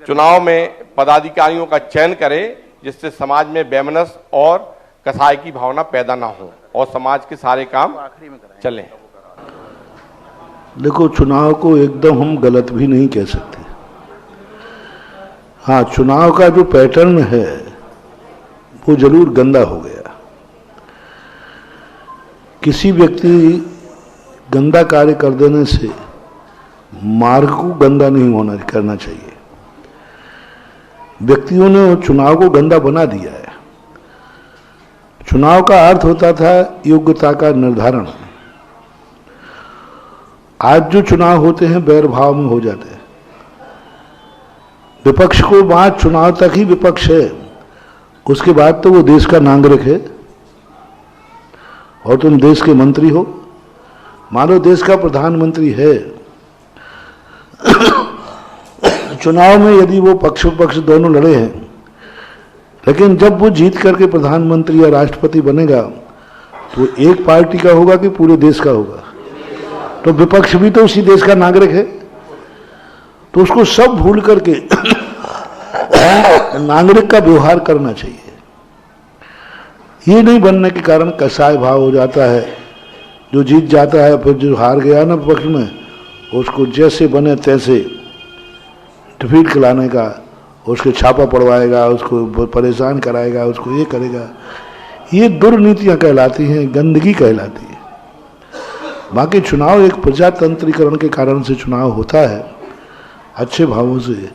चुनाव में पदाधिकारियों का चयन करे जिससे समाज में वैमनस्य और कसाई की भावना पैदा ना हो और समाज के सारे काम चलें। देखो, चुनाव को एकदम हम गलत भी नहीं कह सकते। हाँ, चुनाव का जो पैटर्न है वो जरूर गंदा हो गया। किसी व्यक्ति गंदा कार्य कर देने से मार्ग को गंदा नहीं करना चाहिए। व्यक्तियों ने चुनाव को गंदा बना दिया है। चुनाव का अर्थ होता था योग्यता का निर्धारण। आज जो चुनाव होते हैं बैर भाव में हो जाते हैं। विपक्ष को बात चुनाव तक ही विपक्ष है, उसके बाद तो वो देश का नागरिक है और तुम देश के मंत्री हो। मानो देश का प्रधानमंत्री है। चुनाव में यदि वो पक्ष विपक्ष दोनों लड़े हैं, लेकिन जब वो जीत करके प्रधानमंत्री या राष्ट्रपति बनेगा तो एक पार्टी का होगा कि पूरे देश का होगा? तो विपक्ष भी तो उसी देश का नागरिक है तो उसको सब भूल करके नागरिक का व्यवहार करना चाहिए। ये नहीं बनने के कारण कसाय भाव हो जाता है, जो जीत जाता है फिर जो हार गया ना पक्ष में, उसको जैसे बने तैसे डिफीट कराने का, उसके छापा पड़वाएगा, उसको परेशान कराएगा, उसको ये करेगा। ये दुर्नीतियां कहलाती हैं, गंदगी कहलाती है। बाकी चुनाव एक प्रजातंत्रीकरण के कारण से चुनाव होता है, अच्छे भावों से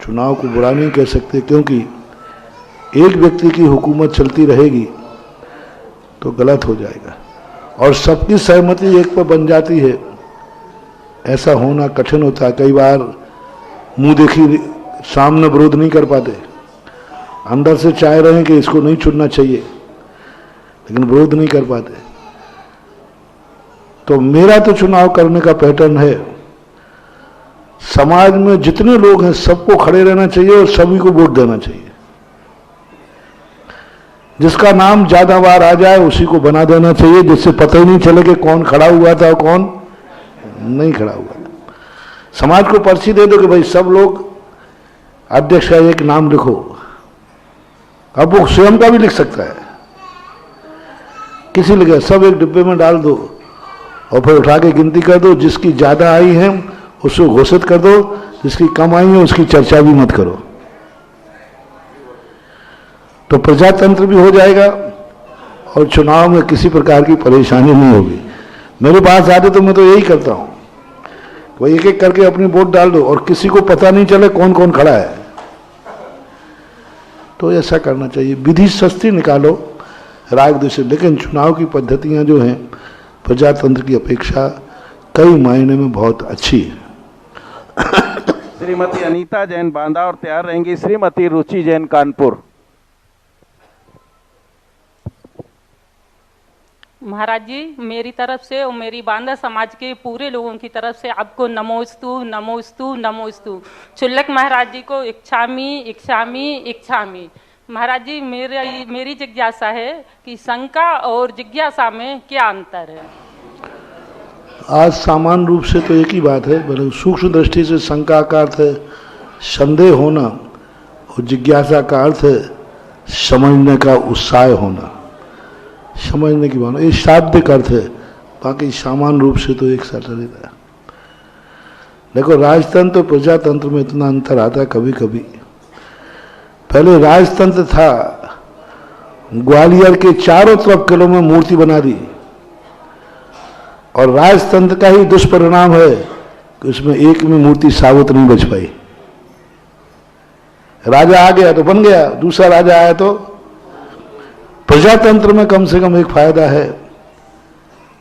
चुनाव को बुरा नहीं कह सकते, क्योंकि एक व्यक्ति की हुकूमत चलती रहेगी तो गलत हो जाएगा और सबकी सहमति एक पर बन जाती है, ऐसा होना कठिन होता है। कई बार मुंह देखी सामने विरोध नहीं कर पाते, अंदर से चाह रहे हैं कि इसको नहीं चुनना चाहिए, लेकिन विरोध नहीं कर पाते। तो मेरा तो चुनाव करने का पैटर्न है, समाज में जितने लोग हैं सबको खड़े रहना चाहिए और सभी को वोट देना चाहिए। जिसका नाम ज्यादा बार आ जाए उसी को बना देना चाहिए, जिससे पता ही नहीं चले कि कौन खड़ा हुआ था और कौन नहीं खड़ा हुआ था। समाज को पर्ची दे दो कि भाई सब लोग अध्यक्ष का एक नाम लिखो, अब वो स्वयं का भी लिख सकता है, किसी लिखे सब एक डिब्बे में डाल दो और फिर उठा के गिनती कर दो, जिसकी ज्यादा आई है उसको घोषित कर दो, जिसकी कम आई है उसकी चर्चा भी मत करो, तो प्रजातंत्र भी हो जाएगा और चुनाव में किसी प्रकार की परेशानी नहीं होगी। मेरे पास आते तो मैं तो यही करता हूं, वही एक एक करके अपनी वोट डाल दो और किसी को पता नहीं चले कौन कौन खड़ा है। तो ऐसा करना चाहिए, विधि सस्ती निकालो राग दूसरे, लेकिन चुनाव की पद्धतियां जो हैं प्रजातंत्र की अपेक्षा कई मायने में बहुत अच्छी है। श्रीमती अनीता जैन बांदा और तैयार रहेंगी श्रीमती रुचि जैन कानपुर। महाराज जी, मेरी तरफ से और मेरी बांदा समाज के पूरे लोगों की तरफ से आपको नमोस्तु नमोस्तु नमोस्तु। चुल्लक महाराज जी को इच्छामी इच्छामी इच्छामी। महाराज जी, मेरी जिज्ञासा है कि शंका और जिज्ञासा में क्या अंतर है? आज सामान्य रूप से तो एक ही बात है, बल्कि सूक्ष्म दृष्टि से शंका का अर्थ है संदेह होना और जिज्ञासा का अर्थ है समझने का उत्साह होना, समझने की भावना। ये शाब्दिक अर्थ है, बाकी सामान्य रूप से तो एक साथ रहता है। देखो, राजतंत्र और प्रजातंत्र में इतना अंतर आता है कभी कभी। पहले राजतंत्र था, ग्वालियर के चारों तरफ किलों में मूर्ति बना दी, और राजतंत्र का ही दुष्परिणाम है कि उसमें एक में मूर्ति साबित नहीं बच पाई। राजा आ गया तो बन गया, दूसरा राजा आया तो। प्रजातंत्र में कम से कम एक फायदा है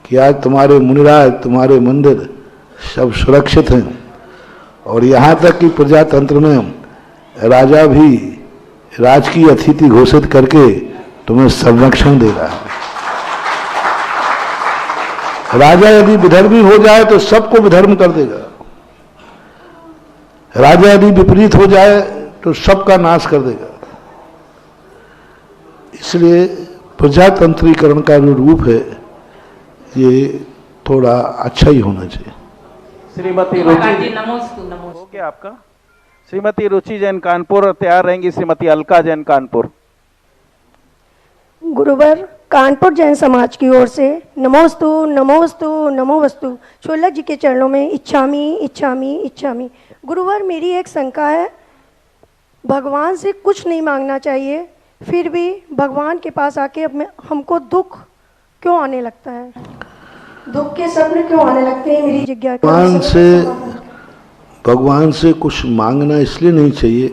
कि आज तुम्हारे मुनिराज, तुम्हारे मंदिर सब सुरक्षित हैं, और यहां तक कि प्रजातंत्र में राजा भी राजकीय अतिथि घोषित करके तुम्हें संरक्षण दे रहा है। राजा यदि विधर्मी हो जाए तो सबको विधर्म कर देगा, राजा यदि विपरीत हो जाए तो सबका नाश कर देगा। इसलिए प्रजातंत्रीकरण का जो रूप है ये थोड़ा अच्छा ही होना चाहिए। श्रीमती रुचि हो गया आपका। श्रीमती रुचि जैन कानपुर और तैयार रहेंगी श्रीमती अलका जैन कानपुर। गुरुवर, कानपुर जैन समाज की ओर से नमोस्तु नमोस्तु नमोवस्तु। चोलक जी के चरणों में इच्छामी इच्छामी इच्छामी। गुरुवर, मेरी एक शंका है, भगवान से कुछ नहीं मांगना चाहिए, फिर भी भगवान के पास आके हमको दुख क्यों आने लगता है? दुख के सपने क्यों आने लगते हैं? मेरी जिज्ञासा। भगवान से कुछ मांगना इसलिए नहीं चाहिए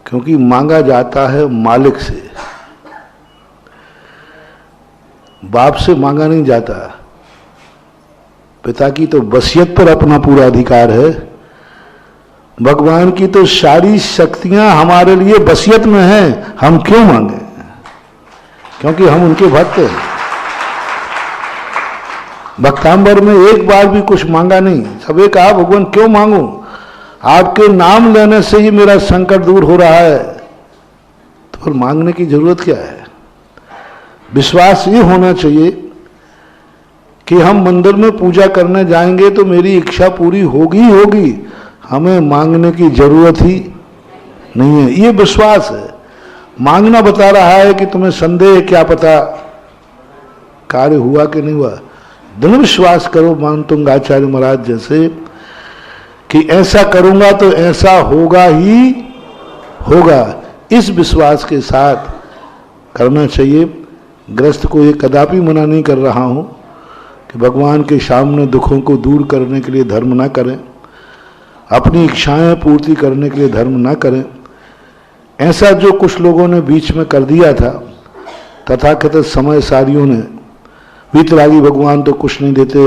क्योंकि मांगा जाता है मालिक से, बाप से मांगा नहीं जाता। पिता की तो वसीयत पर अपना पूरा अधिकार है, भगवान की तो सारी शक्तियां हमारे लिए वसीयत में हैं, हम क्यों मांगे? क्योंकि हम उनके भक्त हैं। भक्तांबर में एक बार भी कुछ मांगा नहीं, सबे कहा भगवान क्यों मांगू, आपके नाम लेने से ही मेरा संकट दूर हो रहा है, तो फिर मांगने की जरूरत क्या है? विश्वास ये होना चाहिए कि हम मंदिर में पूजा करने जाएंगे तो मेरी इच्छा पूरी होगी ही होगी, हमें मांगने की जरूरत ही नहीं है। ये विश्वास है। मांगना बता रहा है कि तुम्हें संदेह है, क्या पता कार्य हुआ कि नहीं हुआ। दृढ़ विश्वास करो मानतुंग आचार्य महाराज जैसे कि ऐसा करूंगा तो ऐसा होगा ही होगा। इस विश्वास के साथ करना चाहिए। ग्रस्त को ये कदापि मना नहीं कर रहा हूं कि भगवान के सामने दुखों को दूर करने के लिए धर्म ना करें, अपनी इच्छाएं पूर्ति करने के लिए धर्म ना करें। ऐसा जो कुछ लोगों ने बीच में कर दिया था, तथाकथित समयसारियों ने, वीतरागी भगवान तो कुछ नहीं देते,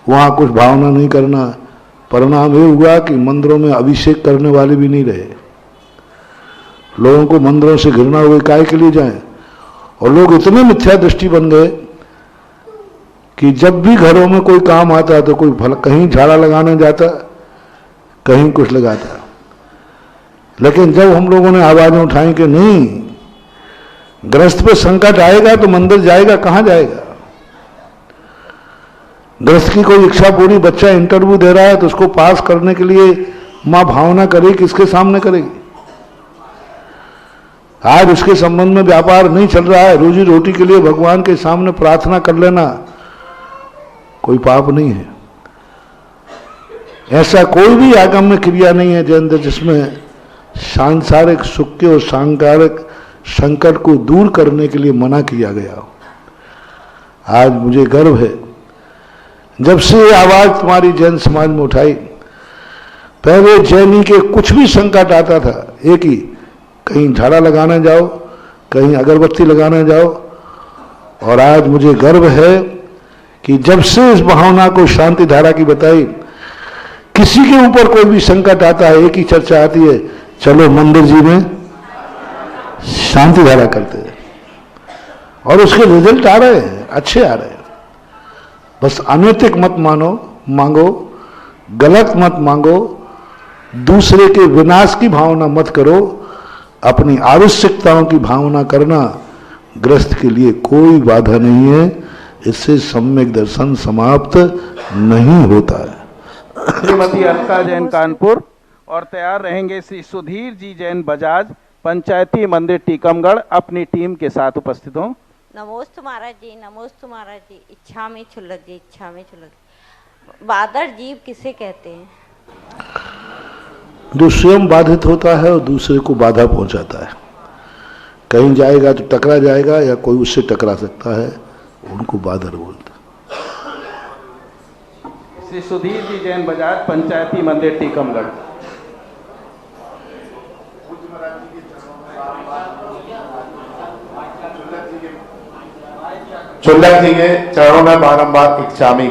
वहाँ कुछ भावना नहीं करना, परिणाम ये हुआ कि मंदिरों में अभिषेक करने वाले भी नहीं रहे। लोगों को मंदिरों से घृणा हुई, काय के लिए जाएं। और लोग इतने मिथ्या दृष्टि बन गए कि जब भी घरों में कोई काम आता तो कोई कहीं झाड़ा लगाने जाता, कहीं कुछ लगाता। लेकिन जब हम लोगों ने आवाजें उठाई कि नहीं, गृहस्थ पे संकट आएगा तो मंदिर जाएगा, कहां जाएगा। गृहस्थ की कोई इच्छा पूरी, बच्चा इंटरव्यू दे रहा है तो उसको पास करने के लिए मां भावना करेगी, किसके सामने करेगी। आज उसके संबंध में व्यापार नहीं चल रहा है, रोजी रोटी के लिए भगवान के सामने प्रार्थना कर लेना कोई पाप नहीं है। ऐसा कोई भी आगम्य क्रिया नहीं है जयेंद्र जिसमें सांसारिक सुख के और सांसारिक संकट को दूर करने के लिए मना किया गया हो। आज मुझे गर्व है, जब से ये आवाज तुम्हारी जैन समाज में उठाई, पहले जैनी के कुछ भी संकट आता था एक ही, कहीं झाड़ा लगाने जाओ, कहीं अगरबत्ती लगाने जाओ। और आज मुझे गर्व है कि जब से इस भावना को शांति धारा की बताई, किसी के ऊपर कोई भी संकट आता है एक ही चर्चा आती है, चलो मंदिर जी में शांति धारा करते हैं। और उसके रिजल्ट आ रहे हैं, अच्छे आ रहे हैं। बस अनैतिक मत मांगो, गलत मत मांगो, दूसरे के विनाश की भावना मत करो, अपनी आवश्यकताओं की भावना करना ग्रस्त के लिए कोई बाधा नहीं है। इससे सम्यक दर्शन समाप्त नहीं होता है। श्रीमती अलका जैन कानपुर और तैयार रहेंगे श्री सुधीर जी जैन बजाज, पंचायती मंदिर टीकमगढ़, अपनी टीम के साथ उपस्थित हों। नमोस्तु महाराज जी, नमोस्तु महाराज जी। इच्छा में छुलक जी, इच्छा में छुलक। बादर जीव किसे कहते हैं? जो स्वयं बाधित होता है और दूसरे को बाधा पहुंचाता है। कहीं जाएगा तो टकरा जाएगा या कोई उससे टकरा सकता है, उनको बादर बोलते हैं। श्री सुधीर जी जैन बजाज, पंचायती मंदिर टीकमगढ़। चुल्लक जी के चरणों में बारंबार इच्छामी।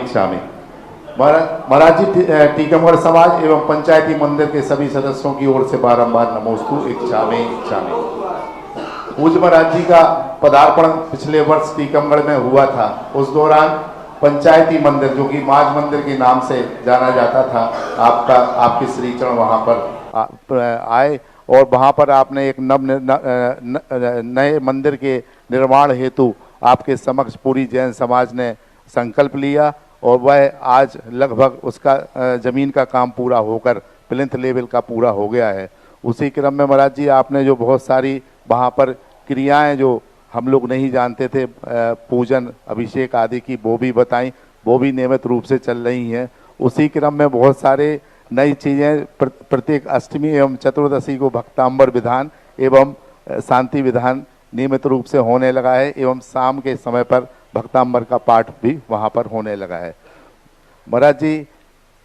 महाराज जी टीकमगढ़ समाज एवं पंचायती मंदिर के सभी सदस्यों की ओर से बारंबार नमोस्तु इच्छामी। पूज्य महाराज जी का पदार्पण पिछले वर्ष टीकमगढ़ में हुआ था। उस दौरान पंचायती मंदिर, जो कि माज मंदिर के नाम से जाना जाता था, आपके श्री चरण वहां पर आए और वहां पर आपने एक नए मंदिर के निर्माण हेतु आपके समक्ष पूरी जैन समाज ने संकल्प लिया और वह आज लगभग उसका जमीन का काम पूरा होकर प्लिंथ लेवल का पूरा हो गया है। उसी क्रम में महाराज जी आपने जो बहुत सारी वहाँ पर क्रियाएं जो हम लोग नहीं जानते थे, पूजन अभिषेक आदि की, वो भी बताई, वो भी नियमित रूप से चल रही हैं। उसी क्रम में बहुत सारे नई चीज़ें प्रत्येक अष्टमी एवं चतुर्दशी को भक्तांबर विधान एवं शांति विधान नियमित रूप से होने लगा है एवं शाम के समय पर भक्तांबर का पाठ भी वहाँ पर होने लगा है। महाराज जी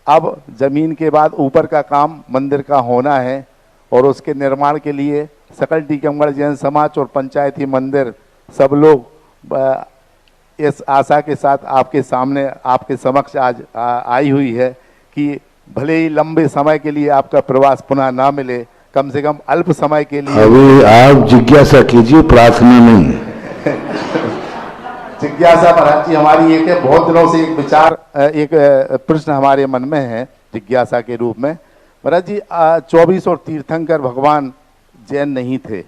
अब जमीन के बाद ऊपर का काम मंदिर का होना है और उसके निर्माण के लिए सकल टीकमगढ़ जैन समाज और पंचायती मंदिर सब लोग इस आशा के साथ आपके सामने, आपके समक्ष आज आई हुई है कि भले ही लंबे समय के लिए आपका प्रवास पुनः ना मिले, कम से कम अल्प समय के लिए अभी आप जिज्ञासा कीजिए, प्रार्थना नहीं है। जिज्ञासा महाराज जी हमारी एक है, बहुत दिनों से एक विचार, एक प्रश्न हमारे मन में है जिज्ञासा के रूप में। महाराज जी 24 और तीर्थंकर भगवान जैन नहीं थे,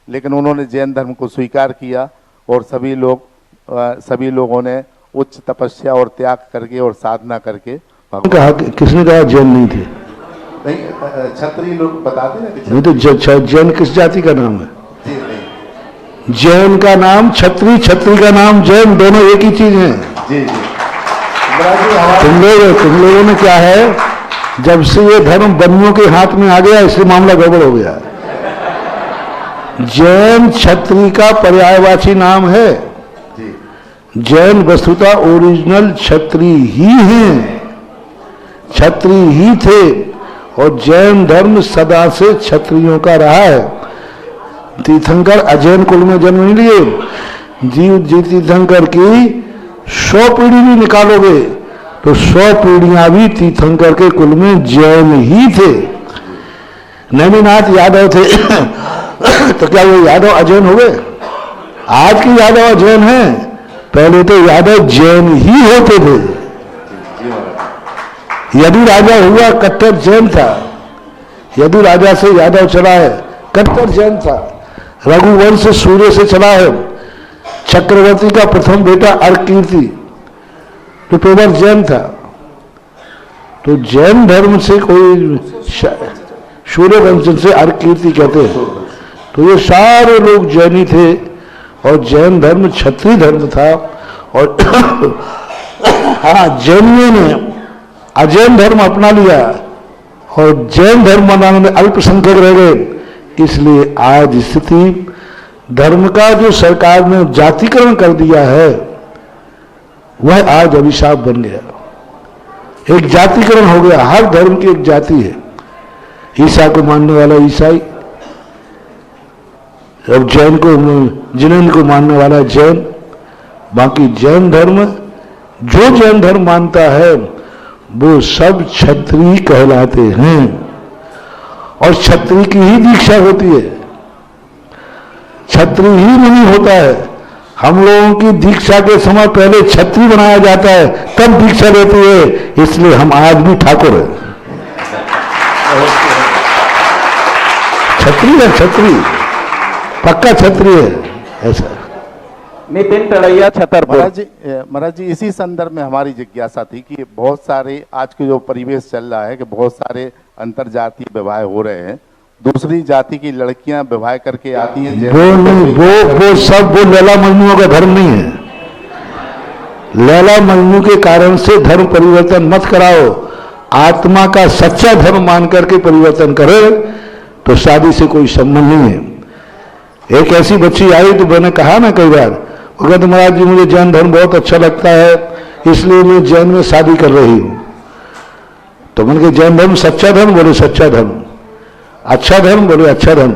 लेकिन उन्होंने जैन धर्म को स्वीकार किया और सभी लोगों ने उच्च तपस्या और त्याग करके और साधना करके कहा, किसने कहा जैन नहीं थे? नहीं छत्री लोग बताते ना कि नहीं तो जैन किस जाति का नाम है? जी नहीं। जैन का नाम छत्री, छत्री का नाम जैन, दोनों एक ही चीज है। जी जी महाराज जी हमारे तुम लोगों ने क्या है, जब से ये धर्म बनियों के हाथ में आ गया इसलिए मामला गड़बड़ हो गया। जैन छत्री का पर्यायवाची नाम है। जैन वस्तुतः ओरिजिनल छत्री ही हैं, छत्री ही थे और जैन धर्म सदा से क्षत्रियों का रहा है। तीर्थंकर अजैन कुल में जन्म नहीं लिए। जी तीर्थंकर की 100 पीढ़ी भी निकालोगे तो 100 पीढ़ियां भी तीर्थंकर के कुल में जैन ही थे। नेमिनाथ यादव थे तो क्या वो यादव अजैन हो गए? आज के यादव अजैन हैं, पहले तो यादव जैन ही होते थे। यदु राजा हुआ कट्टर जैन था, यदु राजा से यादव चला है, कट्टर जैन था। रघुवंश सूर्य से चला है। चक्रवर्ती का प्रथम बेटा अर्ककीर्ति तो पेवर जैन था। तो जैन धर्म से कोई सूर्य वंश से अर्ककीर्ति कहते हैं। तो ये सारे लोग जैनी थे और जैन धर्म क्षत्रिय धर्म था। और हाँ, जैनियों ने अजैन धर्म अपना लिया और जैन धर्म बनाने में अल्पसंख्यक रह गए। इसलिए आज स्थिति धर्म का जो सरकार ने जातिकरण कर दिया है वह आज अभिशाप बन गया। एक जातिकरण हो गया, हर धर्म की एक जाति है। ईसा को मानने वाला ईसाई, अब जैन को, जिनेन को मानने वाला जैन। बाकी जैन धर्म, जो जैन धर्म मानता है वो सब क्षत्रिय कहलाते हैं और क्षत्रिय की ही दीक्षा होती है, क्षत्रिय ही नहीं होता है। हम लोगों की दीक्षा के समय पहले क्षत्रिय बनाया जाता है तब दीक्षा लेती है, इसलिए हम आज भी ठाकुर हैं। क्षत्रिय है, क्षत्रिय पक्का क्षत्रिय है। ऐसा नितिन टड़ैया छतरपुर। महाराज जी इसी संदर्भ में हमारी जिज्ञासा थी कि बहुत सारे आज के जो परिवेश चल रहा है कि बहुत सारे अंतरजातीय विवाह हो रहे हैं, दूसरी जाति की लड़कियां विवाह करके आती हैं। वो नहीं, वो सब वो लैला मजनू का धर्म नहीं है। लैला मजनू के कारण से धर्म परिवर्तन मत कराओ। आत्मा का सच्चा धर्म मान करके परिवर्तन करे तो शादी से कोई संबंध नहीं है। एक ऐसी बच्ची आई तो मैंने कहा ना कई बार, वो कहते महाराज जी मुझे जैन धर्म बहुत अच्छा लगता है इसलिए मैं जैन में शादी कर रही हूं। तो मैंने कहा जैन धर्म सच्चा धर्म? बोले सच्चा धर्म। अच्छा धर्म? बोले अच्छा धर्म।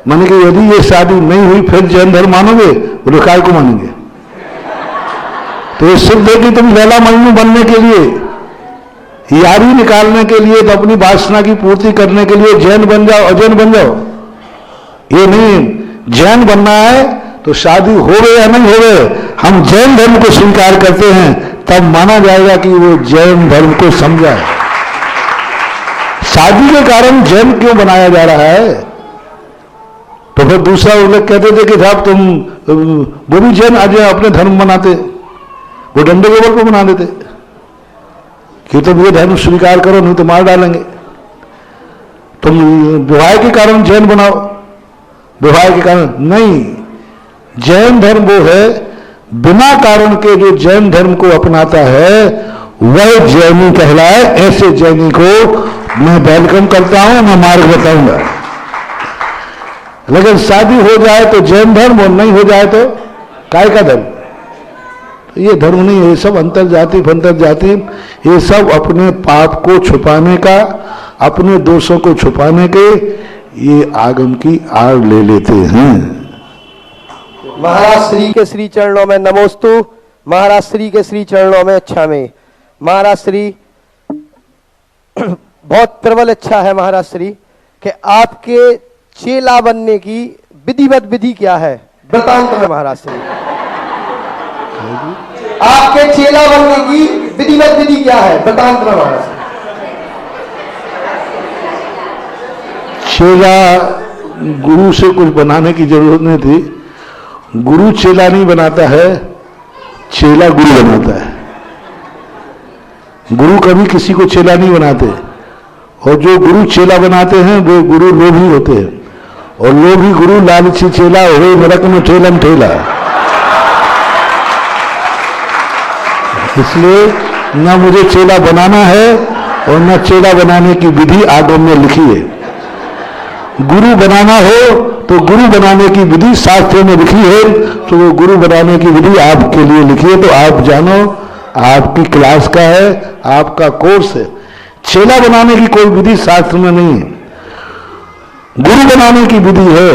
मैंने कहा यदि ये शादी नहीं हुई फिर जैन धर्म मानोगे? बोले काय को मानेंगे? तो ये सिद्ध है कि तुम लैला मजनू बनने के लिए, यारी निकालने के लिए, तो अपनी वासना की पूर्ति करने के लिए जैन बन जाओ, अजैन बन जाओ। ये नहीं, जैन बनना है तो शादी हो गए या नहीं हो गए, हम जैन धर्म को स्वीकार करते हैं तब माना जाएगा कि वो जैन धर्म को समझा है। शादी के कारण जैन क्यों बनाया जा रहा है? तो फिर दूसरा वो लोग कहते थे कि साहब तुम वो भी जैन आज अपने धर्म बनाते, वो डंडे के बल को बना देते कि तुम ये धर्म स्वीकार करो नहीं तो मार डालेंगे। तुम विवाह के कारण जैन बनाओ, विवाह के कारण नहीं। जैन धर्म वो है बिना कारण के जो जैन धर्म को अपनाता है वह जैनी कहलाए। ऐसे जैनी को मैं वेलकम करता हूं, मैं मार्ग बताऊंगा। लेकिन शादी हो जाए तो जैन धर्म और नहीं हो जाए तो काय का धर्म? तो ये धर्म नहीं है, ये सब अंतरजाति फंतरजाति, ये सब अपने पाप को छुपाने का, अपने दोषों को छुपाने के ये आगम की आड़ ले लेते हैं। महाराज श्री के श्री चरणों में नमोस्तु, महाराज श्री के श्री चरणों में अच्छा में। महाराज श्री बहुत प्रबल इच्छा है महाराज श्री कि आपके चेला बनने की विधिवत विधि क्या है, वृतांत में महाराज श्री। आपके चेला बनने की विधिवत विधि क्या है, वृतांत में महाराज श्री। चेला गुरु से कुछ बनाने की जरूरत नहीं थी। गुरु चेला नहीं बनाता है, चेला गुरु बनाता है। गुरु कभी किसी को चेला नहीं बनाते, और जो गुरु चेला बनाते हैं वो गुरु लोभी होते हैं, और लोभी गुरु लालची चेला हो नरक में ठेलम ठेला। इसलिए न मुझे चेला बनाना है और न चेला बनाने की विधि आगम में लिखी है। गुरु बनाना हो तो गुरु बनाने की विधि शास्त्रों में लिखी है, तो वो गुरु बनाने की विधि आपके लिए लिखी है, तो आप जानो, आपकी क्लास का है, आपका कोर्स है। चेला बनाने की कोई विधि शास्त्र में नहीं है, गुरु बनाने की विधि है।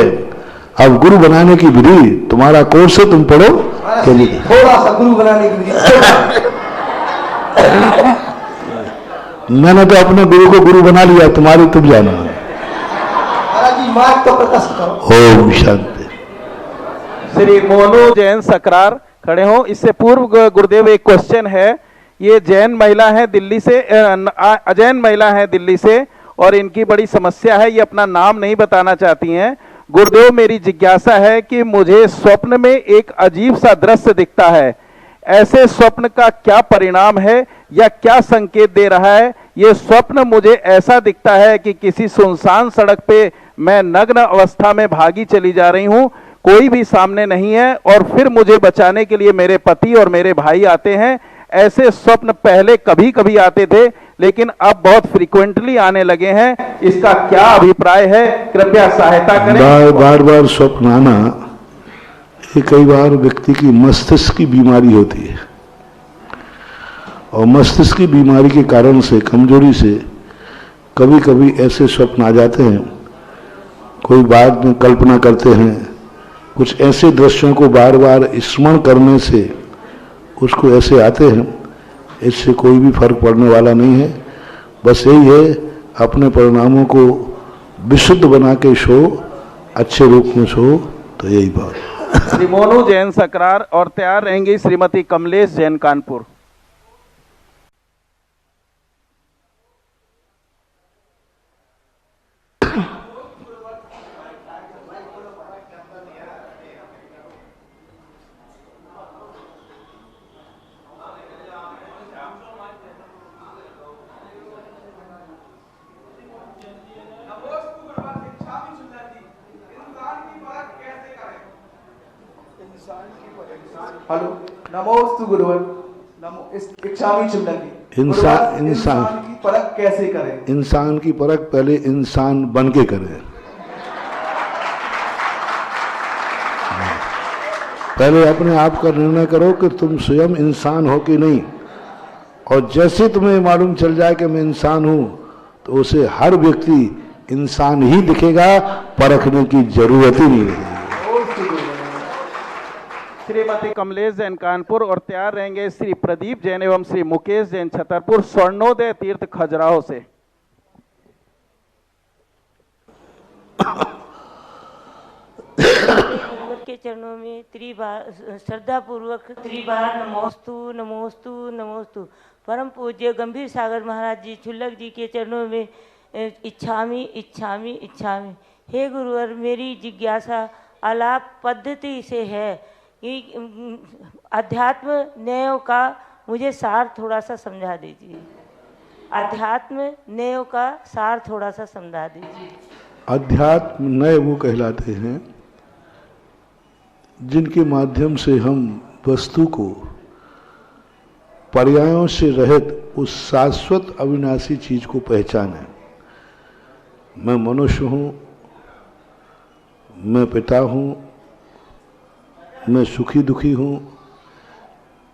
अब गुरु बनाने की विधि तुम्हारा कोर्स है, तुम पढ़ो। थोड़ा सा गुरु बनाने की विधि मैंने तो अपने गुरु को गुरु बना लिया, तुम्हारी तुम जानो। महाराज जी मार्ग तो प्रकाश करो। ओम शांति। श्री मोनू जैन सकरार खड़े हो। इससे पूर्व गुरुदेव एक क्वेश्चन है। ये जैन महिला है दिल्ली से, अजैन महिला है दिल्ली से, और इनकी बड़ी समस्या है, ये अपना नाम नहीं बताना चाहती हैं। गुरुदेव मेरी जिज्ञासा है कि मुझे स्वप्न में एक अजीब सा दृश्य दिखता है, ऐसे स्वप्न का क्या परिणाम है या क्या संकेत दे रहा है? ये स्वप्न मुझे ऐसा दिखता है कि किसी सुनसान सड़क पे मैं नग्न अवस्था में भागी चली जा रही हूँ, कोई भी सामने नहीं है, और फिर मुझे बचाने के लिए मेरे पति और मेरे भाई आते हैं। ऐसे स्वप्न पहले कभी कभी आते थे, लेकिन अब बहुत फ्रीक्वेंटली आने लगे हैं। इसका क्या अभिप्राय है? कृपया सहायता करें। बार बार स्वप्न आना, ये कई बार व्यक्ति की मस्तिष्क की बीमारी होती है, और मस्तिष्क की बीमारी के कारण से, कमजोरी से कभी कभी ऐसे स्वप्न आ जाते हैं। कोई बाद में कल्पना करते हैं, कुछ ऐसे दृश्यों को बार बार स्मरण करने से उसको ऐसे आते हैं। इससे कोई भी फर्क पड़ने वाला नहीं है, बस यही है अपने परिणामों को विशुद्ध बना के सो, अच्छे रूप में सो, तो यही बात। श्री मोनू जैन सकरार, और तैयार रहेंगी श्रीमती कमलेश जैन कानपुर। हेलो, नमोस्तु गुरुवर, नमो इच्छामि चिल्लति। इंसान की परख कैसे करें? इंसान की परख पहले इंसान बन के करें। पहले अपने आप का निर्णय करो कि तुम स्वयं इंसान हो कि नहीं, और जैसे तुम्हें मालूम चल जाए कि मैं इंसान हूं, तो उसे हर व्यक्ति इंसान ही दिखेगा, परखने की जरूरत ही नहीं रहेगी। श्रीमती कमलेश जैन कानपुर, और तैयार रहेंगे श्री प्रदीप जैन एवं श्री मुकेश जैन छतरपुर, स्वर्णोदय तीर्थ खजुराहो से। के चरणों में त्रिबार श्रद्धा पूर्वक त्रिबार नमोस्तु नमोस्तु नमोस्तु। परम पूज्य गंभीर सागर महाराज जी छुल्लक जी के चरणों में इच्छामि इच्छामि इच्छामि। हे गुरुवर, मेरी जिज्ञासा आलाप पद्धति से है कि अध्यात्म न्यायों का मुझे सार थोड़ा सा समझा दीजिए। अध्यात्म न्यायों का सार थोड़ा सा समझा दीजिए। अध्यात्म न्याय वो कहलाते हैं जिनके माध्यम से हम वस्तु को पर्यायों से रहित उस शाश्वत अविनाशी चीज को पहचानें। मैं मनुष्य हूँ, मैं पिता हूँ, मैं सुखी दुखी हूँ,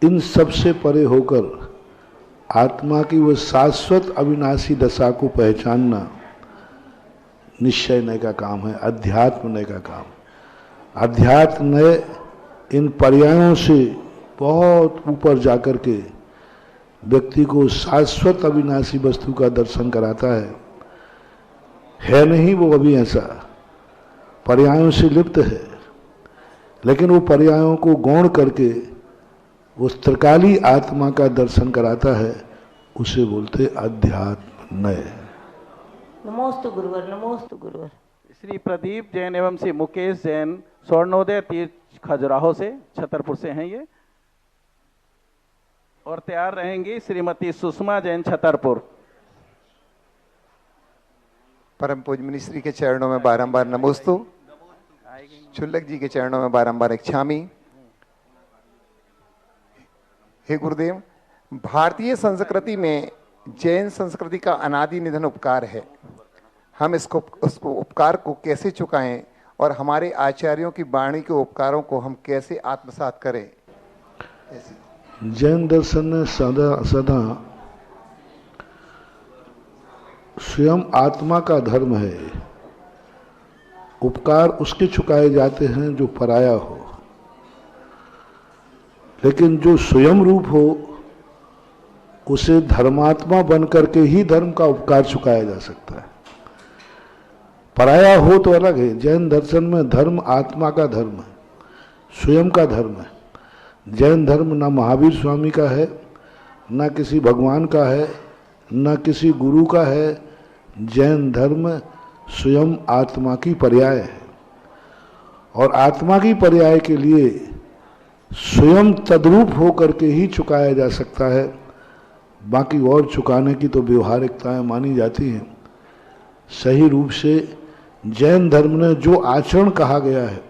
इन सब से परे होकर आत्मा की वह शाश्वत अविनाशी दशा को पहचानना निश्चय नय का काम है, अध्यात्म नय का काम। अध्यात्म नय इन पर्यायों से बहुत ऊपर जाकर के व्यक्ति को शाश्वत अविनाशी वस्तु का दर्शन कराता है नहीं वो अभी ऐसा, पर्यायों से लिप्त है, लेकिन वो पर्यायों को गौण करके उस त्रिकाली आत्मा का दर्शन कराता है, उसे बोलते अध्यात्म नय। नमोस्तु गुरुवर, नमोस्तु गुरुवर। श्री प्रदीप जैन एवं श्री मुकेश जैन स्वर्णोदय तीर्थ खजुराहो से, छतरपुर से हैं ये, और तैयार रहेंगी श्रीमती सुषमा जैन छतरपुर। परम पूज्य मुनि श्री के चरणों में बारंबार नमोस्तु, क्षुल्लक जी के चरणों में बारंबार इच्छामी। हे गुरुदेव, भारतीय संस्कृति में जैन संस्कृति का अनादि निधन उपकार है। हम उसको उपकार को कैसे चुकाएं और हमारे आचार्यों की वाणी के उपकारों को हम कैसे आत्मसात करें? जैन दर्शन ने सदा स्वयं आत्मा का धर्म है। उपकार उसके चुकाए जाते हैं जो पराया हो, लेकिन जो स्वयं रूप हो उसे धर्मात्मा बन करके ही धर्म का उपकार चुकाया जा सकता है। पराया हो तो अलग है। जैन दर्शन में धर्म आत्मा का धर्म है, स्वयं का धर्म है। जैन धर्म ना महावीर स्वामी का है, ना किसी भगवान का है, ना किसी गुरु का है। जैन धर्म स्वयं आत्मा की पर्याय है, और आत्मा की पर्याय के लिए स्वयं तद्रूप होकर के ही चुकाया जा सकता है। बाकी और चुकाने की तो व्यवहारिकताएं मानी जाती हैं। सही रूप से जैन धर्म ने जो आचरण कहा गया है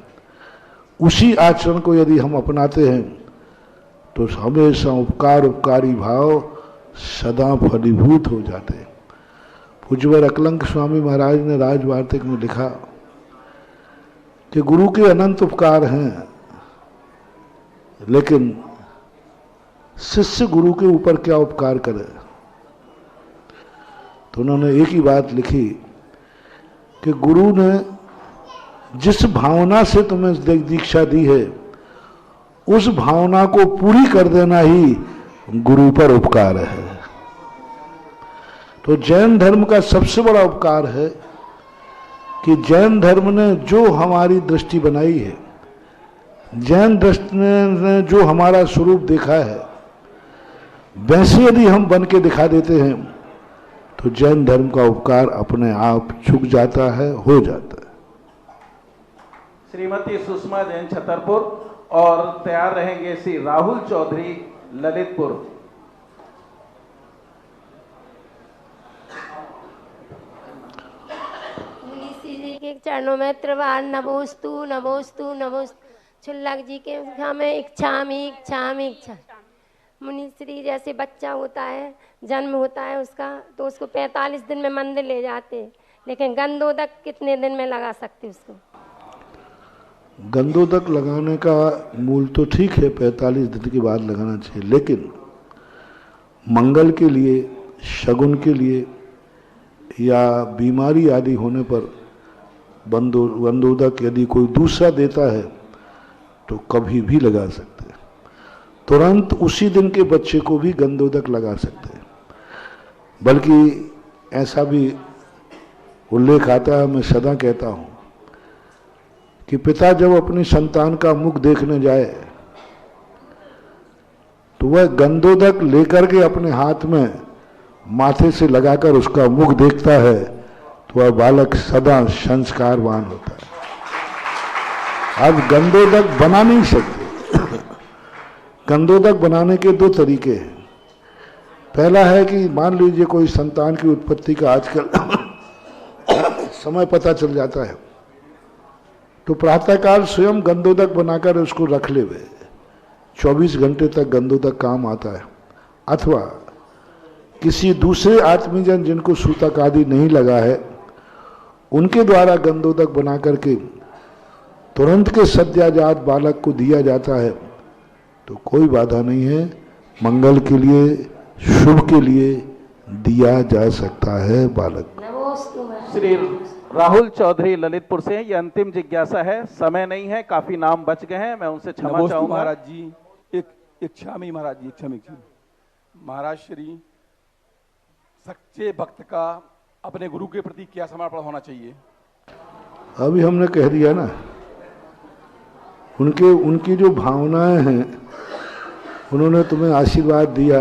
उसी आचरण को यदि हम अपनाते हैं तो हमेशा उपकार उपकारी भाव सदा फलीभूत हो जाते हैं। पूज्यवर अकलंक स्वामी महाराज ने राजवार्तिक में लिखा कि गुरु के अनंत उपकार हैं, लेकिन शिष्य गुरु के ऊपर क्या उपकार करे। तो उन्होंने एक ही बात लिखी कि गुरु ने जिस भावना से तुम्हें दीक्षा दी है उस भावना को पूरी कर देना ही गुरु पर उपकार है। तो जैन धर्म का सबसे बड़ा उपकार है कि जैन धर्म ने जो हमारी दृष्टि बनाई है, जैन दृष्टि ने जो हमारा स्वरूप देखा है, वैसे यदि हम बन के दिखा देते हैं तो जैन धर्म का उपकार अपने आप चुक जाता है, हो जाता है। श्रीमती सुषमा जैन छतरपुर और तैयार रहेंगे श्री राहुल चौधरी ललितपुर। जी के चरणों में त्रिवार नमोस्तु नमोस्तु नमोस्तु। क्षुल्लक जी के हमें इच्छामी इच्छामी इच्छा। मुनि श्री जैसे बच्चा होता है, जन्म होता है उसका, तो उसको 45 दिन में मंदिर ले जाते, लेकिन गंधोदक कितने दिन में लगा सकते उसको? गंधोदक लगाने का मूल तो ठीक है, 45 दिन के बाद लगाना चाहिए, लेकिन मंगल के लिए, शगुन के लिए या बीमारी आदि होने पर गंधोदक यदि कोई दूसरा देता है तो कभी भी लगा सकते हैं। तुरंत उसी दिन के बच्चे को भी गंधोदक लगा सकते हैं। बल्कि ऐसा भी उल्लेख आता है, मैं सदा कहता हूँ कि पिता जब अपनी संतान का मुख देखने जाए तो वह गंधोदक लेकर के अपने हाथ में माथे से लगाकर उसका मुख देखता है तो वह बालक सदा संस्कारवान होता है। अब गंधोदक बना नहीं सकते। गंधोदक बनाने के दो तरीके हैं। पहला है कि मान लीजिए कोई संतान की उत्पत्ति का आजकल समय पता चल जाता है तो प्रातःकाल स्वयं गंधोदक बनाकर उसको रख ले, 24 घंटे तक गंधोदक काम आता है। अथवा किसी दूसरे आत्मीजन जिनको सूतक आदि नहीं लगा है उनके द्वारा गंधोदक बना करके तुरंत के सद्याजात बालक को दिया जाता है तो कोई बाधा नहीं है। मंगल के लिए, शुभ के लिए दिया जा सकता है बालक। श्री राहुल चौधरी ललितपुर से ये अंतिम जिज्ञासा है, समय नहीं है, काफी नाम बच गए हैं, मैं उनसे क्षमा चाहूंगा। महाराज जी, एक इच्छामी महाराज जी, इच्छामी महाराज श्री, सच्चे भक्त का अपने गुरु के प्रति क्या समर्पण होना चाहिए? अभी हमने कह दिया ना, उनकी जो भावनाएं हैं, उन्होंने तुम्हें आशीर्वाद दिया,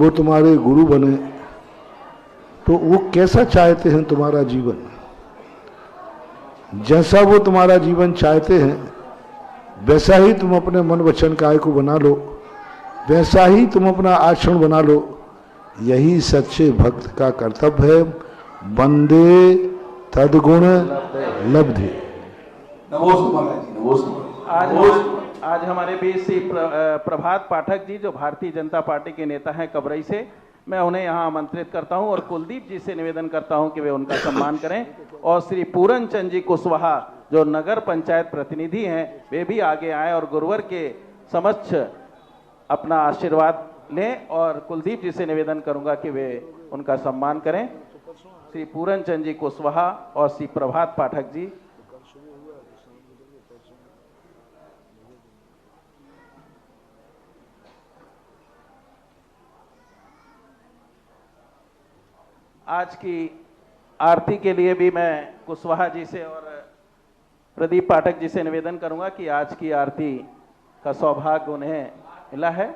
वो तुम्हारे गुरु बने, तो वो कैसा चाहते हैं तुम्हारा जीवन, जैसा वो तुम्हारा जीवन चाहते हैं वैसा ही तुम अपने मन वचन काय को बना लो, वैसा ही तुम अपना आचरण बना लो। यही सच्चे भक्त का कर्तव्य है। वंदे तद्गुण लब्धे। आज हमारे बीच श्री प्रभात पाठक जी जो भारतीय जनता पार्टी के नेता हैं कबरई से, मैं उन्हें यहाँ आमंत्रित करता हूँ और कुलदीप जी से निवेदन करता हूँ कि वे उनका सम्मान करें। और श्री पूरन चंद जी कुशवाहा जो नगर पंचायत प्रतिनिधि हैं, वे भी आगे आए और गुरुवर के समक्ष अपना आशीर्वाद लें। और कुलदीप जी से निवेदन करूंगा कि वे उनका सम्मान करें। श्री पूरन चंद जी कुशवाहा और श्री प्रभात पाठक जी। आज की आरती के लिए भी मैं कुशवाहा जी से और प्रदीप पाठक जी से निवेदन करूंगा कि आज की आरती का सौभाग्य उन्हें मिला है।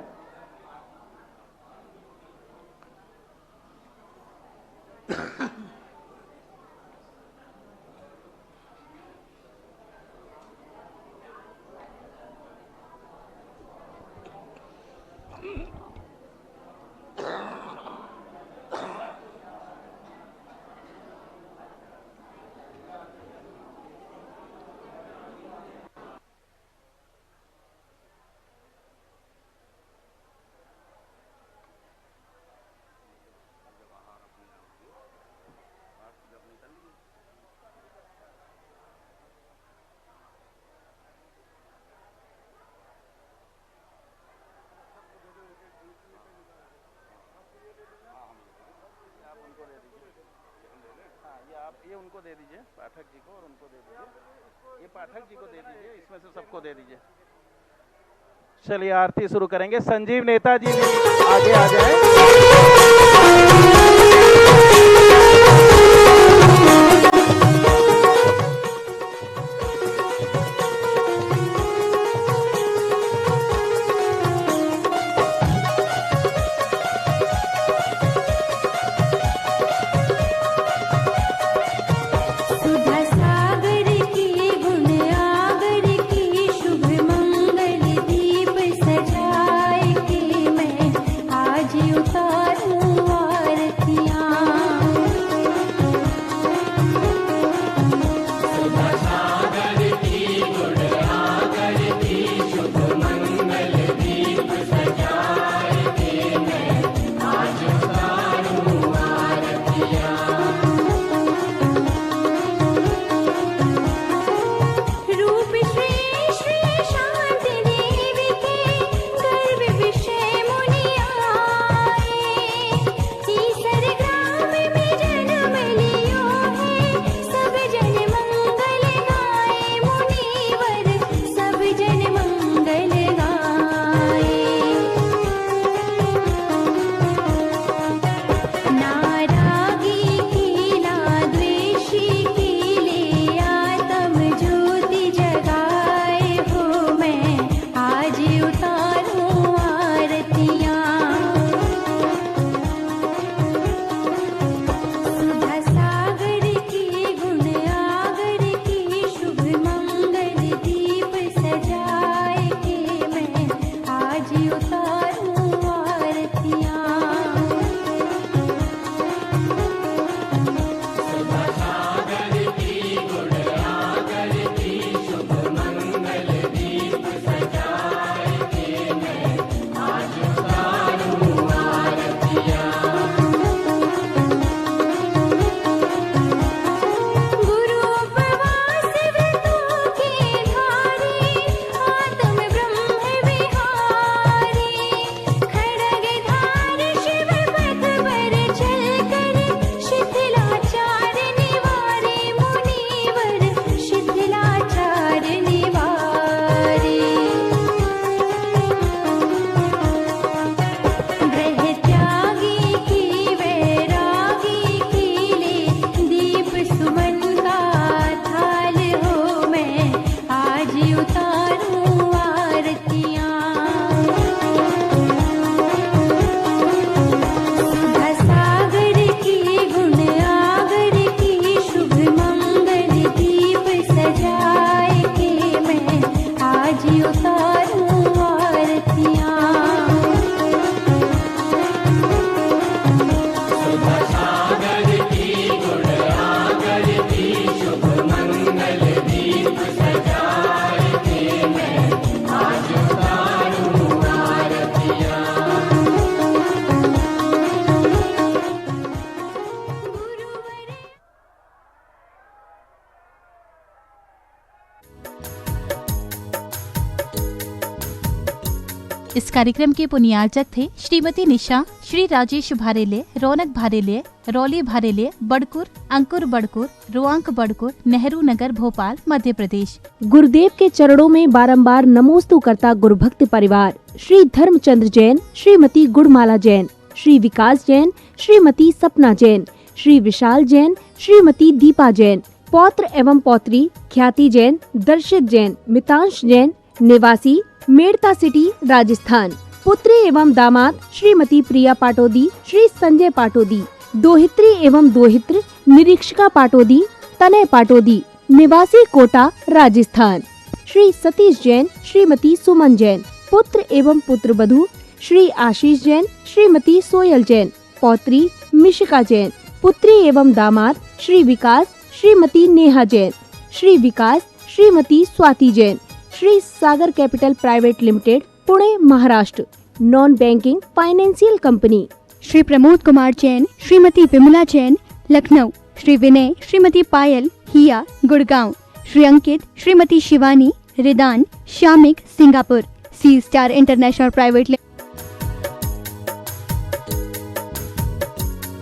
ये उनको दे दीजिए, पाठक जी को, और उनको दे दीजिए। ये पाठक जी को दे दीजिए, इसमें से सबको दे दीजिए। चलिए आरती शुरू करेंगे। संजीव नेताजी भी आगे आ जाए। आज इस कार्यक्रम के पुण्यार्चक थे श्रीमती निशा, श्री राजेश भारेले, रौनक भारेले, रौली भारेले, बड़कुर, अंकुर बड़कुर, रुआंक बड़कुर, नेहरू नगर, भोपाल, मध्य प्रदेश। गुरुदेव के चरणों में बारंबार नमोस्तु करता गुरुभक्त परिवार श्री धर्मचंद्र जैन, श्रीमती गुड़माला जैन, श्री विकास जैन, श्रीमती सपना जैन, श्री विशाल जैन, श्रीमती दीपा जैन, पौत्र एवं पौत्री ख्याति जैन, दर्शित जैन, मितांश जैन, निवासी मेड़ता सिटी, राजस्थान। पुत्री एवं दामाद श्रीमती प्रिया पाटोदी, श्री संजय पाटोदी, दोहित्री एवं दोहित्र निरीक्षिका पाटोदी, तनय पाटोदी, निवासी कोटा, राजस्थान। श्री सतीश जैन, श्रीमती सुमन जैन। पुत्र एवं पुत्र वधू श्री आशीष जैन, श्रीमती सोयल जैन, पौत्री मिशिका जैन। पुत्री एवं दामाद Shri Vikas, Shrimati Neha Jain, Shri Vikas, Shrimati Swati Jain. Shri Sagar capital private limited, Pune, Maharashtra, non banking financial company. Shri Pramod Kumar Jain, Shrimati Vimla Jain, Lucknow. Shri Vinay, Shrimati Payal, Hiya, Gurgaon. Shri Ankit, Shrimati Shivani, Ridan, Shamik, Singapore. Sea star international private limited.